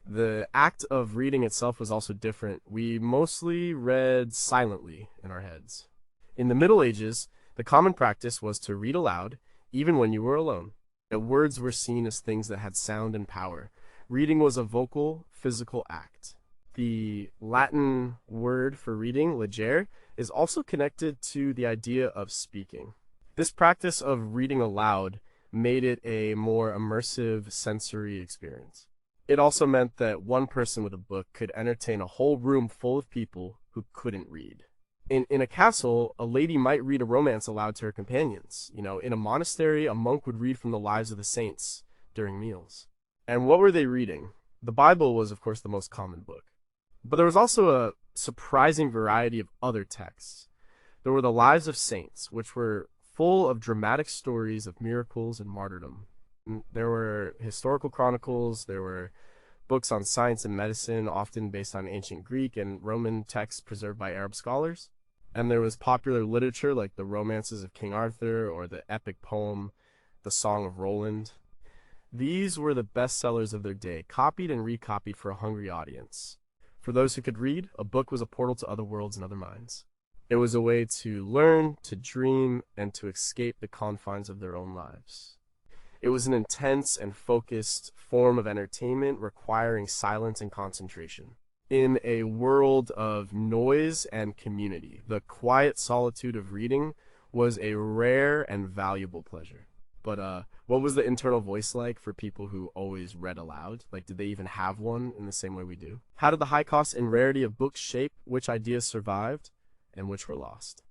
The act of reading itself was also different. We mostly read silently in our heads. In the Middle Ages, the common practice was to read aloud, even when you were alone. The words were seen as things that had sound and power. Reading was a vocal, physical act. The Latin word for reading, legere, is also connected to the idea of speaking. This practice of reading aloud made it a more immersive sensory experience. It also meant that one person with a book could entertain a whole room full of people who couldn't read. In a castle, a lady might read a romance aloud to her companions. In a monastery, a monk would read from the lives of the saints during meals. And what were they reading? The Bible was, of course, the most common book. But there was also a surprising variety of other texts. There were the lives of saints, which were full of dramatic stories of miracles and martyrdom. There were historical chronicles, there were books on science and medicine, often based on ancient Greek and Roman texts preserved by Arab scholars. And there was popular literature like the romances of King Arthur or the epic poem, The Song of Roland. These were the bestsellers of their day, copied and recopied for a hungry audience. For those who could read, a book was a portal to other worlds and other minds. It was a way to learn, to dream, and to escape the confines of their own lives. It was an intense and focused form of entertainment requiring silence and concentration. In a world of noise and community, the quiet solitude of reading was a rare and valuable pleasure. But what was the internal voice like for people who always read aloud? Did they even have one in the same way we do? How did the high cost and rarity of books shape which ideas survived and which were lost?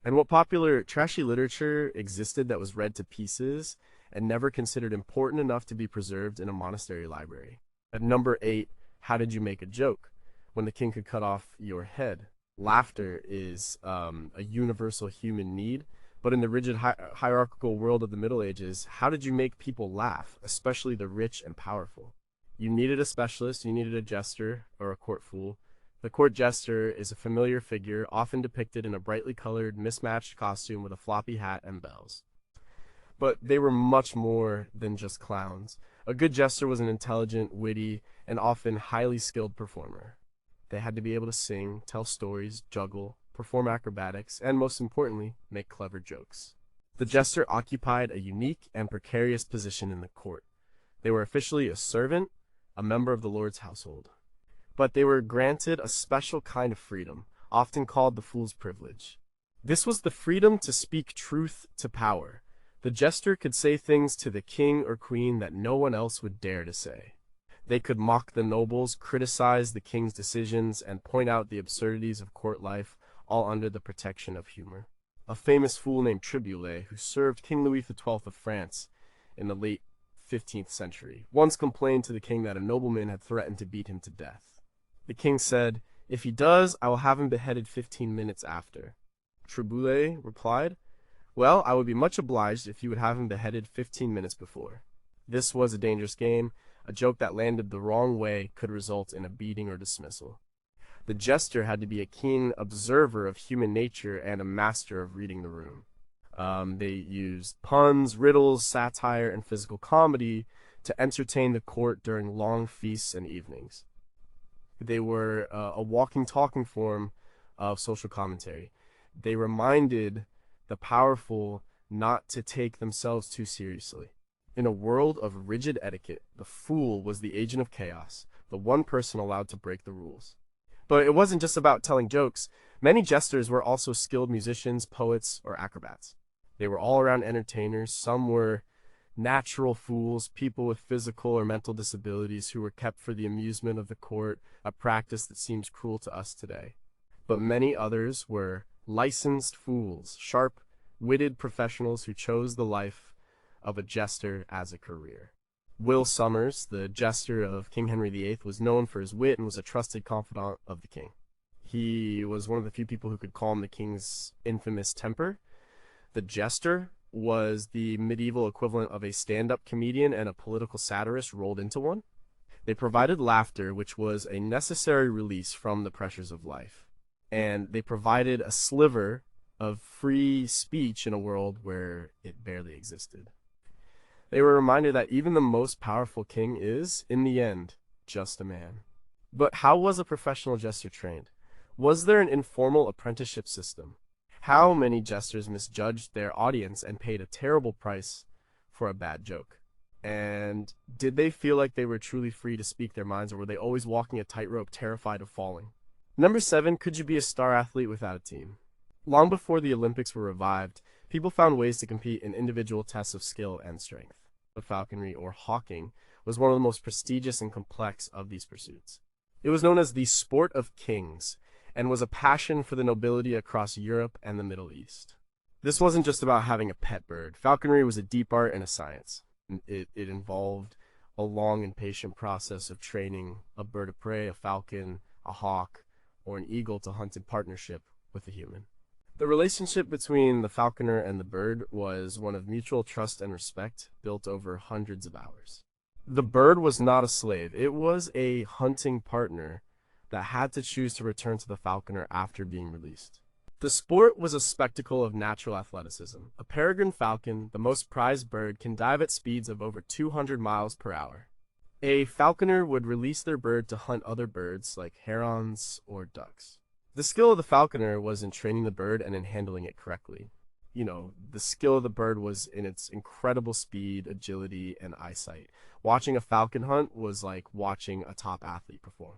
And what popular trashy literature existed that was read to pieces and never considered important enough to be preserved in a monastery library? At number 8, how did you make a joke when the king could cut off your head? Laughter is a universal human need, but in the rigid hierarchical world of the Middle Ages, how did you make people laugh, especially the rich and powerful? You needed a specialist, you needed a jester or a court fool. The court jester is a familiar figure, often depicted in a brightly colored, mismatched costume with a floppy hat and bells. But they were much more than just clowns. A good jester was an intelligent, witty, and often highly skilled performer. They had to be able to sing, tell stories, juggle, perform acrobatics, and most importantly, make clever jokes. The jester occupied a unique and precarious position in the court. They were officially a servant, a member of the Lord's household. But they were granted a special kind of freedom, often called the fool's privilege. This was the freedom to speak truth to power. The jester could say things to the king or queen that no one else would dare to say. They could mock the nobles, criticize the king's decisions, and point out the absurdities of court life, all under the protection of humor. A famous fool named Triboulet, who served King Louis XII of France in the late 15th century, once complained to the king that a nobleman had threatened to beat him to death. The king said, If he does, I will have him beheaded 15 minutes after. Triboulet replied, well, I would be much obliged if you would have him beheaded 15 minutes before. This was a dangerous game. A joke that landed the wrong way could result in a beating or dismissal. The jester had to be a keen observer of human nature and a master of reading the room. They used puns, riddles, satire, and physical comedy to entertain the court during long feasts and evenings. They were a walking, talking form of social commentary. They reminded the powerful not to take themselves too seriously. In a world of rigid etiquette, the fool was the agent of chaos, the one person allowed to break the rules. But it wasn't just about telling jokes. Many jesters were also skilled musicians, poets, or acrobats. They were all-around entertainers. Some were natural fools, people with physical or mental disabilities who were kept for the amusement of the court, a practice that seems cruel to us today. But many others were licensed fools, sharp-witted professionals who chose the life of a jester as a career. Will Sommers, the jester of King Henry VIII, was known for his wit and was a trusted confidant of the king. He was one of the few people who could calm the king's infamous temper. The jester was the medieval equivalent of a stand-up comedian and a political satirist rolled into one. They provided laughter, which was a necessary release from the pressures of life. And they provided a sliver of free speech in a world where it barely existed. They were reminded that even the most powerful king is, in the end, just a man. But how was a professional jester trained? Was there an informal apprenticeship system? How many jesters misjudged their audience and paid a terrible price for a bad joke? And did they feel like they were truly free to speak their minds, or were they always walking a tightrope, terrified of falling? Number 7, could you be a star athlete without a team? Long before the Olympics were revived, people found ways to compete in individual tests of skill and strength. Falconry, or hawking, was one of the most prestigious and complex of these pursuits. It was known as the sport of kings, and was a passion for the nobility across Europe and the Middle East. This wasn't just about having a pet bird. Falconry was a deep art and a science. It involved a long and patient process of training a bird of prey, a falcon, a hawk, or an eagle to hunt in partnership with a human. The relationship between the falconer and the bird was one of mutual trust and respect, built over hundreds of hours. The bird was not a slave. It was a hunting partner that had to choose to return to the falconer after being released. The sport was a spectacle of natural athleticism. A peregrine falcon, the most prized bird, can dive at speeds of over 200 miles per hour. A falconer would release their bird to hunt other birds like herons or ducks. The skill of the falconer was in training the bird and in handling it correctly. The skill of the bird was in its incredible speed, agility, and eyesight. Watching a falcon hunt was like watching a top athlete perform.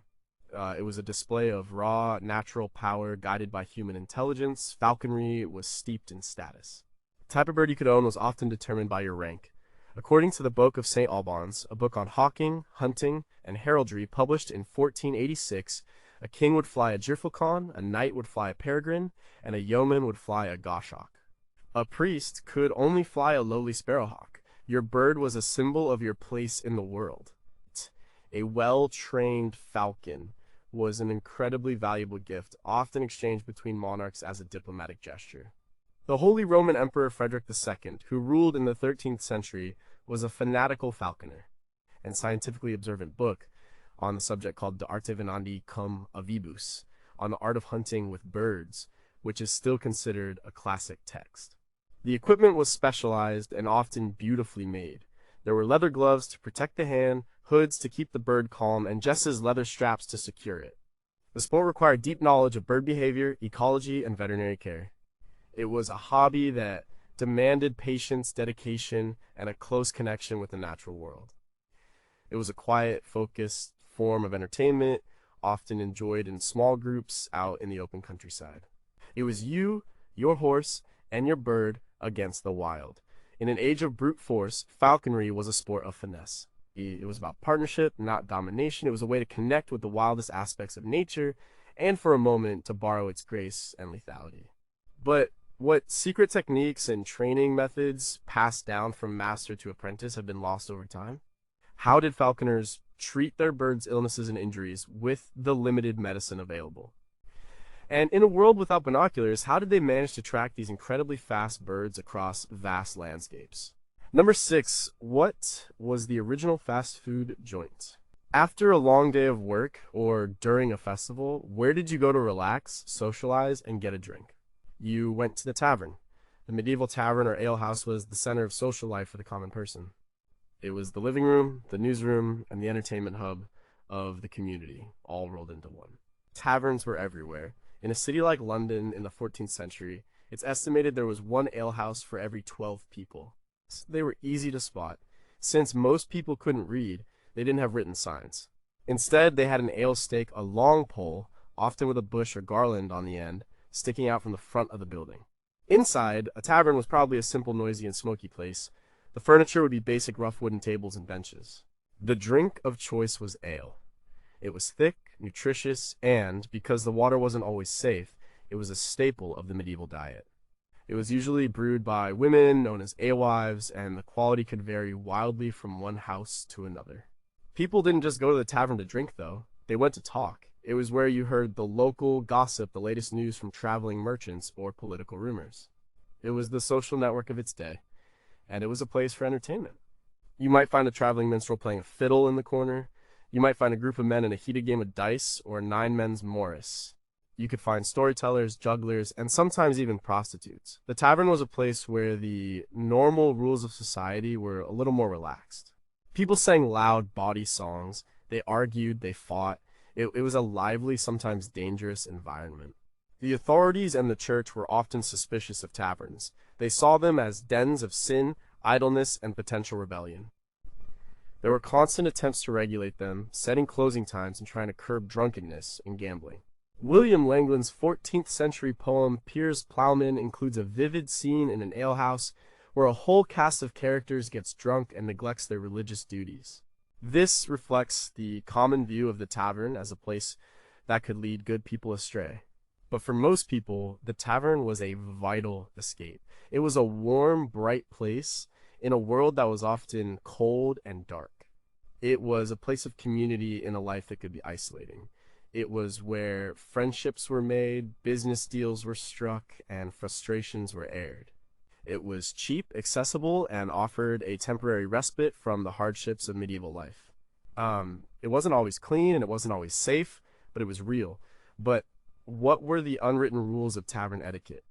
It was a display of raw, natural power guided by human intelligence. Falconry was steeped in status. The type of bird you could own was often determined by your rank. According to the Book of St. Albans, a book on hawking, hunting, and heraldry published in 1486, a king would fly a gyrfalcon, a knight would fly a peregrine, and a yeoman would fly a goshawk. A priest could only fly a lowly sparrowhawk. Your bird was a symbol of your place in the world. A well-trained falcon was an incredibly valuable gift, often exchanged between monarchs as a diplomatic gesture. The Holy Roman Emperor Frederick II, who ruled in the 13th century, was a fanatical falconer, and scientifically observant book on the subject called De Arte Venandi cum Avibus, on the art of hunting with birds, which is still considered a classic text. The equipment was specialized and often beautifully made. There were leather gloves to protect the hand, hoods to keep the bird calm, and just as leather straps to secure it. The sport required deep knowledge of bird behavior, ecology, and veterinary care. It was a hobby that demanded patience, dedication, and a close connection with the natural world. It was a quiet, focused form of entertainment, often enjoyed in small groups out in the open countryside. It was you, your horse, and your bird against the wild. In an age of brute force, falconry was a sport of finesse. It was about partnership, not domination. It was a way to connect with the wildest aspects of nature, and for a moment to borrow its grace and lethality. But what secret techniques and training methods passed down from master to apprentice have been lost over time? How did falconers treat their birds' illnesses and injuries with the limited medicine available. And in a world without binoculars, how did they manage to track these incredibly fast birds across vast landscapes? Number 6, what was the original fast food joint? After a long day of work or during a festival, where did you go to relax, socialize, and get a drink? You went to the tavern. The medieval tavern or alehouse was the center of social life for the common person. It was the living room, the newsroom, and the entertainment hub of the community, all rolled into one. Taverns were everywhere. In a city like London in the 14th century, it's estimated there was one alehouse for every 12 people. They were easy to spot. Since most people couldn't read, they didn't have written signs. Instead, they had an ale stake, a long pole, often with a bush or garland on the end, sticking out from the front of the building. Inside, a tavern was probably a simple, noisy, and smoky place. The furniture would be basic rough wooden tables and benches. The drink of choice was ale. It was thick, nutritious, and, because the water wasn't always safe, it was a staple of the medieval diet. It was usually brewed by women, known as alewives, and the quality could vary wildly from one house to another. People didn't just go to the tavern to drink, though. They went to talk. It was where you heard the local gossip, the latest news from traveling merchants, or political rumors. It was the social network of its day, and it was a place for entertainment. You might find a traveling minstrel playing a fiddle in the corner. You might find a group of men in a heated game of dice or nine men's Morris. You could find storytellers, jugglers, and sometimes even prostitutes. The tavern was a place where the normal rules of society were a little more relaxed. People sang loud, bawdy songs. They argued, they fought. It was a lively, sometimes dangerous environment. The authorities and the church were often suspicious of taverns. They saw them as dens of sin, idleness, and potential rebellion. There were constant attempts to regulate them, setting closing times and trying to curb drunkenness and gambling. William Langland's 14th century poem Piers Plowman includes a vivid scene in an alehouse where a whole cast of characters gets drunk and neglects their religious duties. This reflects the common view of the tavern as a place that could lead good people astray. But for most people, the tavern was a vital escape. It was a warm, bright place in a world that was often cold and dark. It was a place of community in a life that could be isolating. It was where friendships were made, business deals were struck, and frustrations were aired. It was cheap, accessible, and offered a temporary respite from the hardships of medieval life. It wasn't always clean and it wasn't always safe, but it was real. But what were the unwritten rules of tavern etiquette?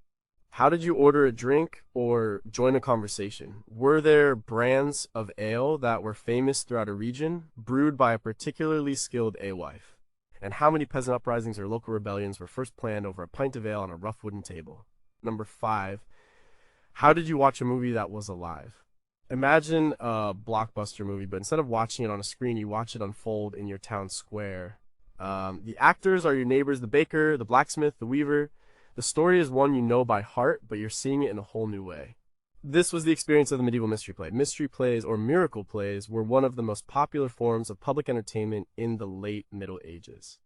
How did you order a drink or join a conversation? Were there brands of ale that were famous throughout a region, brewed by a particularly skilled alewife? And how many peasant uprisings or local rebellions were first planned over a pint of ale on a rough wooden table? Number 5, how did you watch a movie that was alive? Imagine a blockbuster movie, but instead of watching it on a screen, you watch it unfold in your town square. The actors are your neighbors, the baker, the blacksmith, the weaver. The story is one you know by heart, but you're seeing it in a whole new way. This was the experience of the medieval mystery play. Mystery plays, or miracle plays, were one of the most popular forms of public entertainment in the late Middle Ages.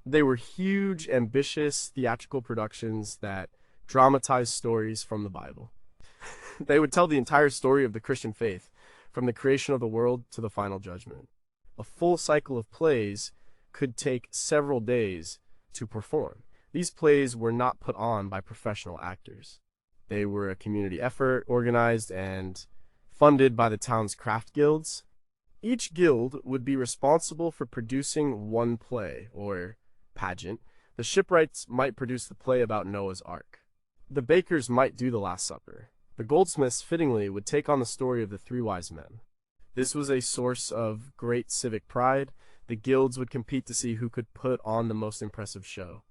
They were huge, ambitious, theatrical productions that dramatized stories from the Bible. They would tell the entire story of the Christian faith, from the creation of the world to the final judgment. A full cycle of plays could take several days to perform. These plays were not put on by professional actors. They were a community effort, organized and funded by the town's craft guilds. Each guild would be responsible for producing one play, or pageant. The shipwrights might produce the play about Noah's Ark. The bakers might do the Last Supper. The goldsmiths, fittingly, would take on the story of the three wise men. This was a source of great civic pride. The guilds would compete to see who could put on the most impressive show.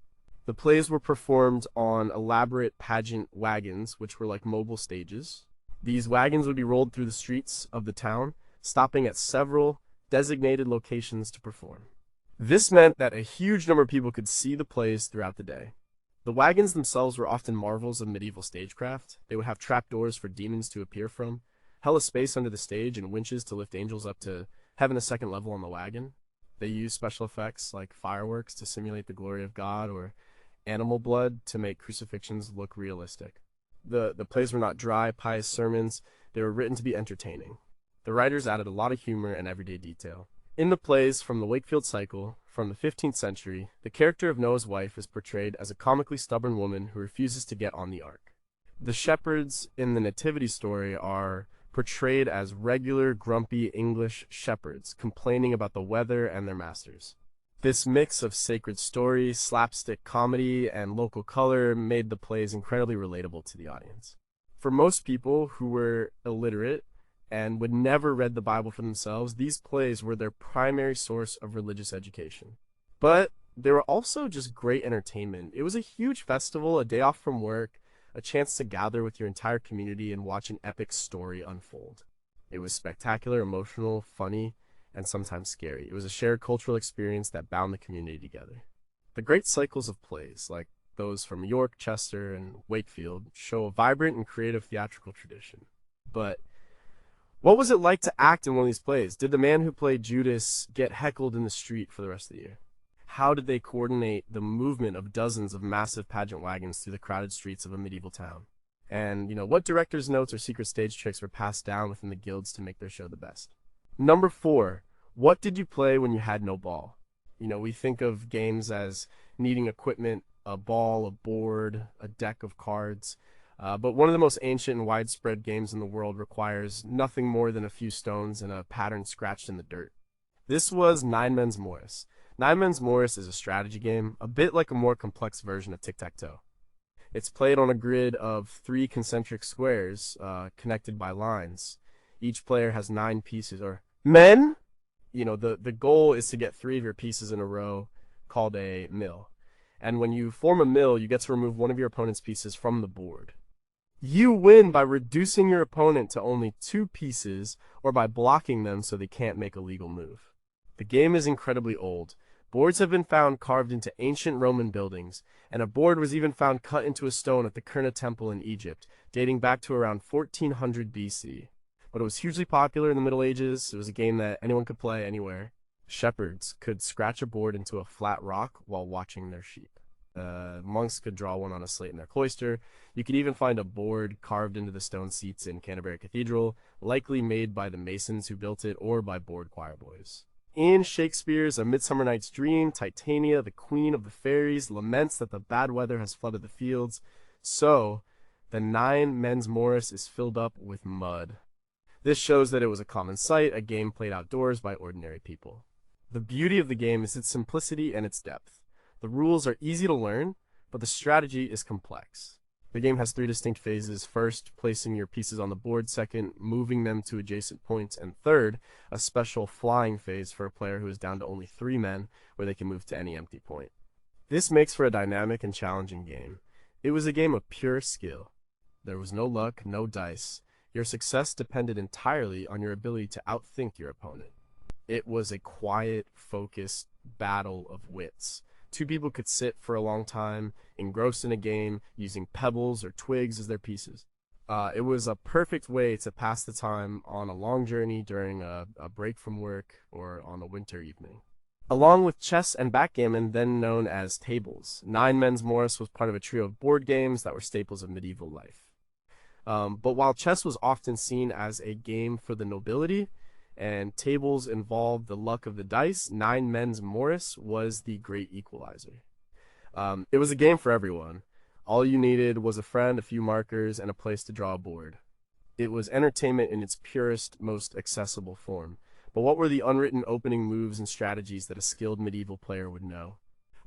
The plays were performed on elaborate pageant wagons, which were like mobile stages. These wagons would be rolled through the streets of the town, stopping at several designated locations to perform. This meant that a huge number of people could see the plays throughout the day. The wagons themselves were often marvels of medieval stagecraft. They would have trapdoors for demons to appear from, hella space under the stage, and winches to lift angels up to heaven a second level on the wagon. They used special effects like fireworks to simulate the glory of God, or animal blood to make crucifixions look realistic. The plays were not dry, pious sermons. They were written to be entertaining. The writers added a lot of humor and everyday detail. In the plays from the Wakefield cycle, from the 15th century, the character of Noah's wife is portrayed as a comically stubborn woman who refuses to get on the ark. The shepherds in the Nativity story are portrayed as regular, grumpy English shepherds complaining about the weather and their masters. This mix of sacred story, slapstick comedy, and local color made the plays incredibly relatable to the audience. For most people who were illiterate and would never read the Bible for themselves, these plays were their primary source of religious education. But they were also just great entertainment. It was a huge festival, a day off from work, a chance to gather with your entire community and watch an epic story unfold. It was spectacular, emotional, funny, and sometimes scary. It was a shared cultural experience that bound the community together. The great cycles of plays, like those from York, Chester, and Wakefield, show a vibrant and creative theatrical tradition. But what was it like to act in one of these plays? Did the man who played Judas get heckled in the street for the rest of the year? How did they coordinate the movement of dozens of massive pageant wagons through the crowded streets of a medieval town? And, what director's notes or secret stage tricks were passed down within the guilds to make their show the best? Number 4, what did you play when you had no ball? We think of games as needing equipment, a ball, a board, a deck of cards. But one of the most ancient and widespread games in the world requires nothing more than a few stones and a pattern scratched in the dirt. This was Nine Men's Morris. Nine Men's Morris is a strategy game, a bit like a more complex version of tic-tac-toe. It's played on a grid of 3 concentric squares connected by lines. Each player has 9 pieces, or men. The goal is to get 3 of your pieces in a row, called a mill. And when you form a mill, you get to remove one of your opponent's pieces from the board. You win by reducing your opponent to only 2 pieces, or by blocking them so they can't make a legal move. The game is incredibly old. Boards have been found carved into ancient Roman buildings, and a board was even found cut into a stone at the Kurna Temple in Egypt, dating back to around 1400 BC. But it was hugely popular in the Middle Ages. It was a game that anyone could play anywhere. Shepherds could scratch a board into a flat rock while watching their sheep. Monks could draw one on a slate in their cloister. You could even find a board carved into the stone seats in Canterbury Cathedral, likely made by the masons who built it or by board choir boys. In Shakespeare's A Midsummer Night's Dream, Titania, the queen of the fairies, laments that the bad weather has flooded the fields. So, the Nine Men's Morris is filled up with mud. This shows that it was a common sight, a game played outdoors by ordinary people. The beauty of the game is its simplicity and its depth. The rules are easy to learn, but the strategy is complex. The game has 3 distinct phases. First, placing your pieces on the board. Second, moving them to adjacent points. And third, a special flying phase for a player who is down to only 3 men, where they can move to any empty point. This makes for a dynamic and challenging game. It was a game of pure skill. There was no luck, no dice. Your success depended entirely on your ability to outthink your opponent. It was a quiet, focused battle of wits. 2 people could sit for a long time, engrossed in a game, using pebbles or twigs as their pieces. It was a perfect way to pass the time on a long journey during a break from work or on a winter evening. Along with chess and backgammon, then known as tables, Nine Men's Morris was part of a trio of board games that were staples of medieval life. But while chess was often seen as a game for the nobility, and tables involved the luck of the dice, Nine Men's Morris was the great equalizer. It was a game for everyone. All you needed was a friend, a few markers, and a place to draw a board. It was entertainment in its purest, most accessible form. But what were the unwritten opening moves and strategies that a skilled medieval player would know?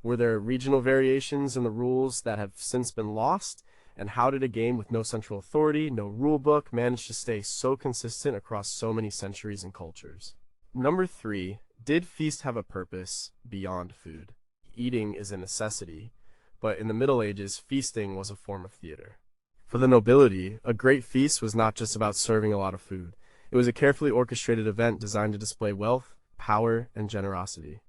Were there regional variations in the rules that have since been lost? And how did a game with no central authority, no rule book, manage to stay so consistent across so many centuries and cultures? Number 3, did feast have a purpose beyond food? Eating is a necessity, but in the Middle Ages, feasting was a form of theater. For the nobility, a great feast was not just about serving a lot of food. It was a carefully orchestrated event designed to display wealth, power, and generosity.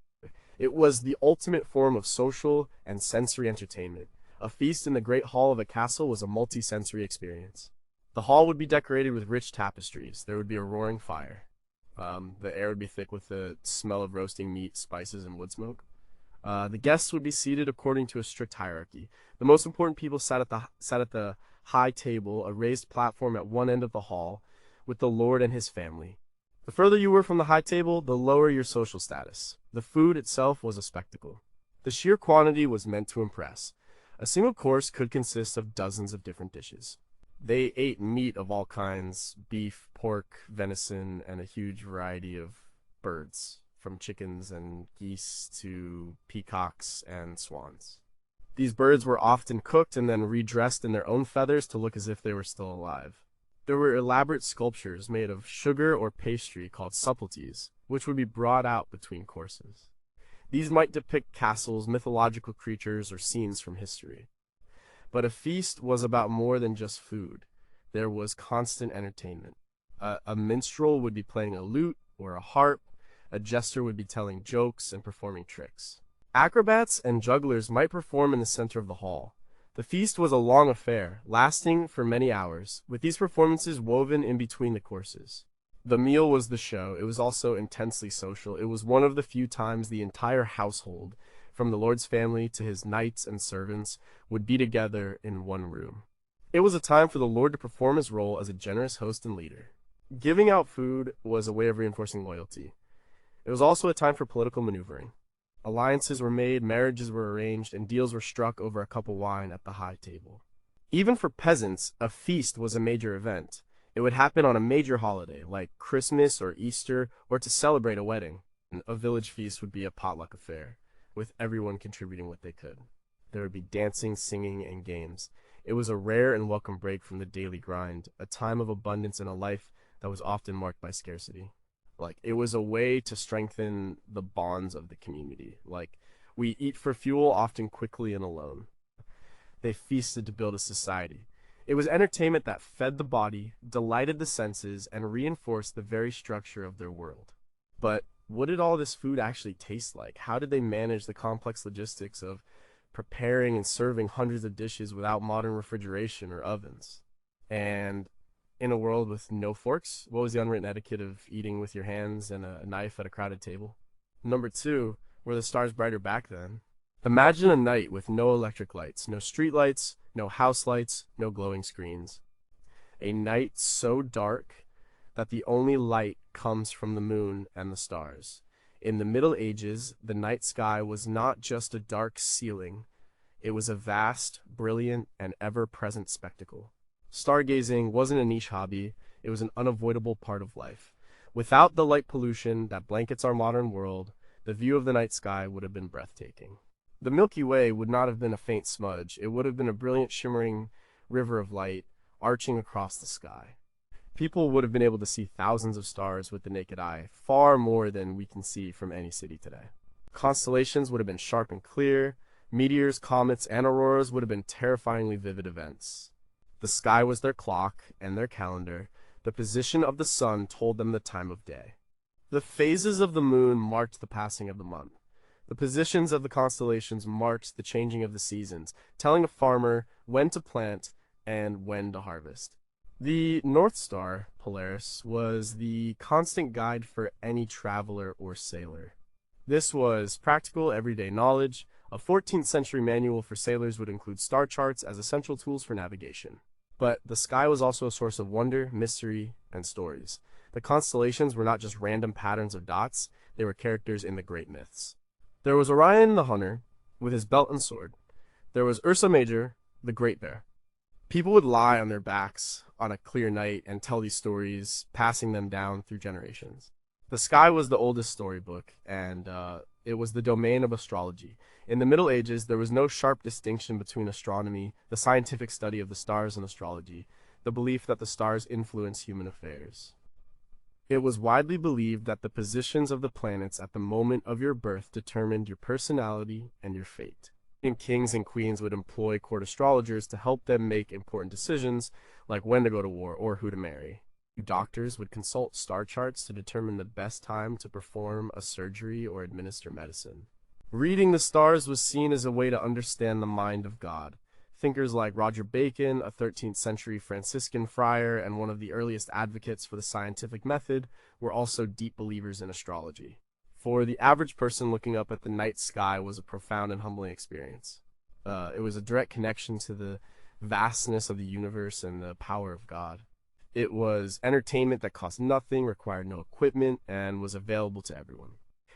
It was the ultimate form of social and sensory entertainment. A feast in the great hall of a castle was a multi-sensory experience. The hall would be decorated with rich tapestries. There would be a roaring fire. The air would be thick with the smell of roasting meat, spices, and wood smoke. The guests would be seated according to a strict hierarchy. The most important people sat at the high table, a raised platform at one end of the hall, with the lord and his family. The further you were from the high table, the lower your social status. The food itself was a spectacle. The sheer quantity was meant to impress. A single course could consist of dozens of different dishes. They ate meat of all kinds, beef, pork, venison, and a huge variety of birds, from chickens and geese to peacocks and swans. These birds were often cooked and then redressed in their own feathers to look as if they were still alive. There were elaborate sculptures made of sugar or pastry called subtleties, which would be brought out between courses. These might depict castles, mythological creatures, or scenes from history. But a feast was about more than just food. There was constant entertainment. A minstrel would be playing a lute or a harp. A jester would be telling jokes and performing tricks. Acrobats and jugglers might perform in the center of the hall. The feast was a long affair, lasting for many hours, with these performances woven in between the courses. The meal was the show. It was also intensely social. It was one of the few times the entire household, from the Lord's family to his knights and servants, would be together in one room. It was a time for the Lord to perform his role as a generous host and leader. Giving out food was a way of reinforcing loyalty. It was also a time for political maneuvering. Alliances were made, marriages were arranged, and deals were struck over a cup of wine at the high table. Even for peasants, a feast was a major event. It would happen on a major holiday, like Christmas or Easter, or to celebrate a wedding. A village feast would be a potluck affair, with everyone contributing what they could. There would be dancing, singing, and games. It was a rare and welcome break from the daily grind, a time of abundance in a life that was often marked by scarcity. It was a way to strengthen the bonds of the community. We eat for fuel, often quickly and alone. They feasted to build a society. It was entertainment that fed the body, delighted the senses, and reinforced the very structure of their world. But what did all this food actually taste like? How did they manage the complex logistics of preparing and serving hundreds of dishes without modern refrigeration or ovens? And in a world with no forks, what was the unwritten etiquette of eating with your hands and a knife at a crowded table? Number two, were the stars brighter back then? Imagine a night with no electric lights, no street lights, no house lights, no glowing screens. A night so dark that the only light comes from the moon and the stars. In the Middle Ages, the night sky was not just a dark ceiling. It was a vast, brilliant, and ever-present spectacle. Stargazing wasn't a niche hobby, it was an unavoidable part of life. Without the light pollution that blankets our modern world, the view of the night sky would have been breathtaking. The Milky Way would not have been a faint smudge, it would have been a brilliant shimmering river of light arching across the sky. People would have been able to see thousands of stars with the naked eye, far more than we can see from any city today. Constellations would have been sharp and clear, meteors, comets, and auroras would have been terrifyingly vivid events. The sky was their clock and their calendar. The position of the sun told them the time of day. The phases of the moon marked the passing of the month. The positions of the constellations marked the changing of the seasons, telling a farmer when to plant and when to harvest. The North Star, Polaris, was the constant guide for any traveler or sailor. This was practical, everyday knowledge. A 14th century manual for sailors would include star charts as essential tools for navigation. But the sky was also a source of wonder, mystery, and stories. The constellations were not just random patterns of dots, they were characters in the great myths. There was Orion the Hunter, with his belt and sword. There was Ursa Major, the Great Bear. People would lie on their backs on a clear night and tell these stories, passing them down through generations. The sky was the oldest storybook, and it was the domain of astrology. In the Middle Ages, there was no sharp distinction between astronomy, the scientific study of the stars, and astrology, the belief that the stars influence human affairs. It was widely believed that the positions of the planets at the moment of your birth determined your personality and your fate. And kings and queens would employ court astrologers to help them make important decisions, like when to go to war or who to marry. Doctors would consult star charts to determine the best time to perform a surgery or administer medicine. Reading the stars was seen as a way to understand the mind of God. Thinkers like Roger Bacon, a 13th century Franciscan friar and one of the earliest advocates for the scientific method, were also deep believers in astrology. For the average person, looking up at the night sky was a profound and humbling experience. It was a direct connection to the vastness of the universe and the power of God. It was entertainment that cost nothing, required no equipment, and was available to everyone.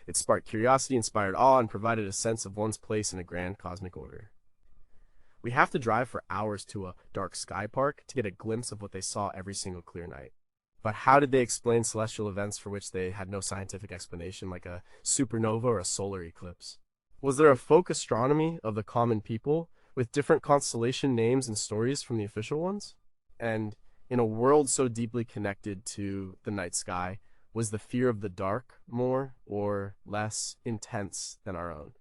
It sparked curiosity, inspired awe, and provided a sense of one's place in a grand cosmic order. We have to drive for hours to a dark sky park to get a glimpse of what they saw every single clear night. But how did they explain celestial events for which they had no scientific explanation, like a supernova or a solar eclipse? Was there a folk astronomy of the common people, with different constellation names and stories from the official ones? And in a world so deeply connected to the night sky, was the fear of the dark more or less intense than our own?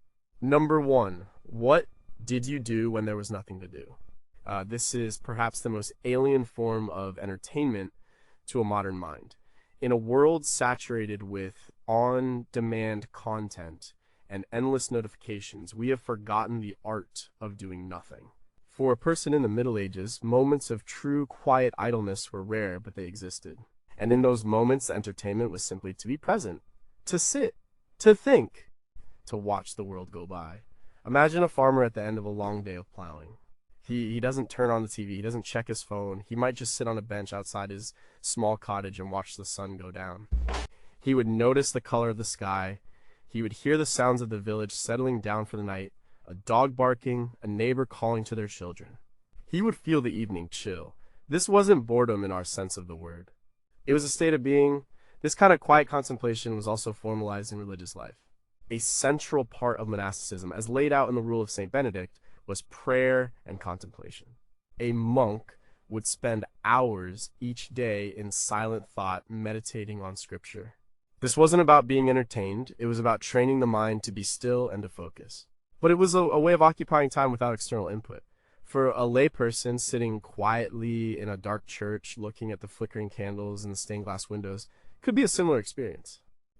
Number one, what did you do when there was nothing to do? This is perhaps the most alien form of entertainment to a modern mind. In a world saturated with on-demand content and endless notifications, we have forgotten the art of doing nothing. For a person in the Middle Ages, moments of true quiet idleness were rare, but they existed. And in those moments, the entertainment was simply to be present, to sit, to think, to watch the world go by. Imagine a farmer at the end of a long day of plowing. He doesn't turn on the TV, he doesn't check his phone, he might just sit on a bench outside his small cottage and watch the sun go down. He would notice the color of the sky, he would hear the sounds of the village settling down for the night, a dog barking, a neighbor calling to their children. He would feel the evening chill. This wasn't boredom in our sense of the word. It was a state of being. This kind of quiet contemplation was also formalized in religious life. A central part of monasticism, as laid out in the Rule of St. Benedict, was prayer and contemplation. A monk would spend hours each day in silent thought meditating on scripture. This wasn't about being entertained, it was about training the mind to be still and to focus. But it was a way of occupying time without external input. For a layperson sitting quietly in a dark church looking at the flickering candles and the stained glass windows could be a similar experience.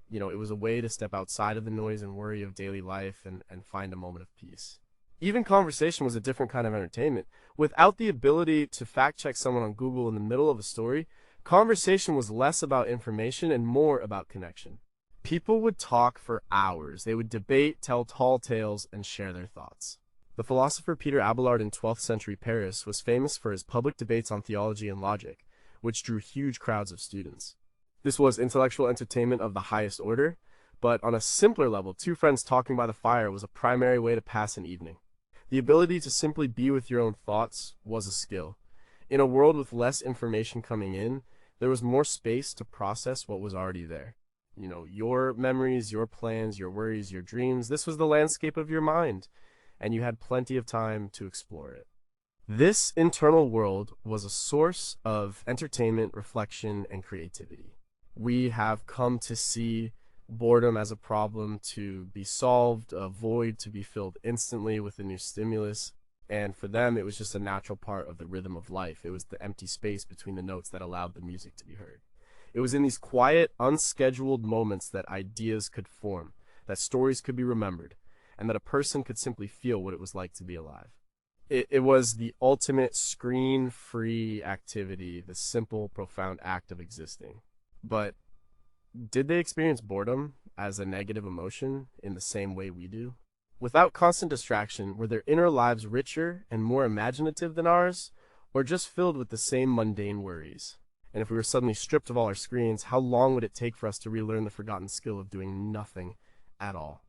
It was a way to step outside of the noise and worry of daily life and find a moment of peace. Even conversation was a different kind of entertainment. Without the ability to fact-check someone on Google in the middle of a story, conversation was less about information and more about connection. People would talk for hours. They would debate, tell tall tales, and share their thoughts. The philosopher Peter Abelard in 12th century Paris was famous for his public debates on theology and logic, which drew huge crowds of students. This was intellectual entertainment of the highest order, but on a simpler level, two friends talking by the fire was a primary way to pass an evening. The ability to simply be with your own thoughts was a skill. In a world with less information coming in, there was more space to process what was already there. Your memories, your plans, your worries, your dreams, this was the landscape of your mind, and you had plenty of time to explore it. This internal world was a source of entertainment, reflection, and creativity. We have come to see boredom as a problem to be solved, a void to be filled instantly with a new stimulus, and for them it was just a natural part of the rhythm of life. It was the empty space between the notes that allowed the music to be heard. It was in these quiet, unscheduled moments that ideas could form, that stories could be remembered, and that a person could simply feel what it was like to be alive. It was the ultimate screen-free activity, the simple, profound act of existing. But did they experience boredom as a negative emotion in the same way we do? Without constant distraction, were their inner lives richer and more imaginative than ours, or just filled with the same mundane worries? And if we were suddenly stripped of all our screens, how long would it take for us to relearn the forgotten skill of doing nothing at all?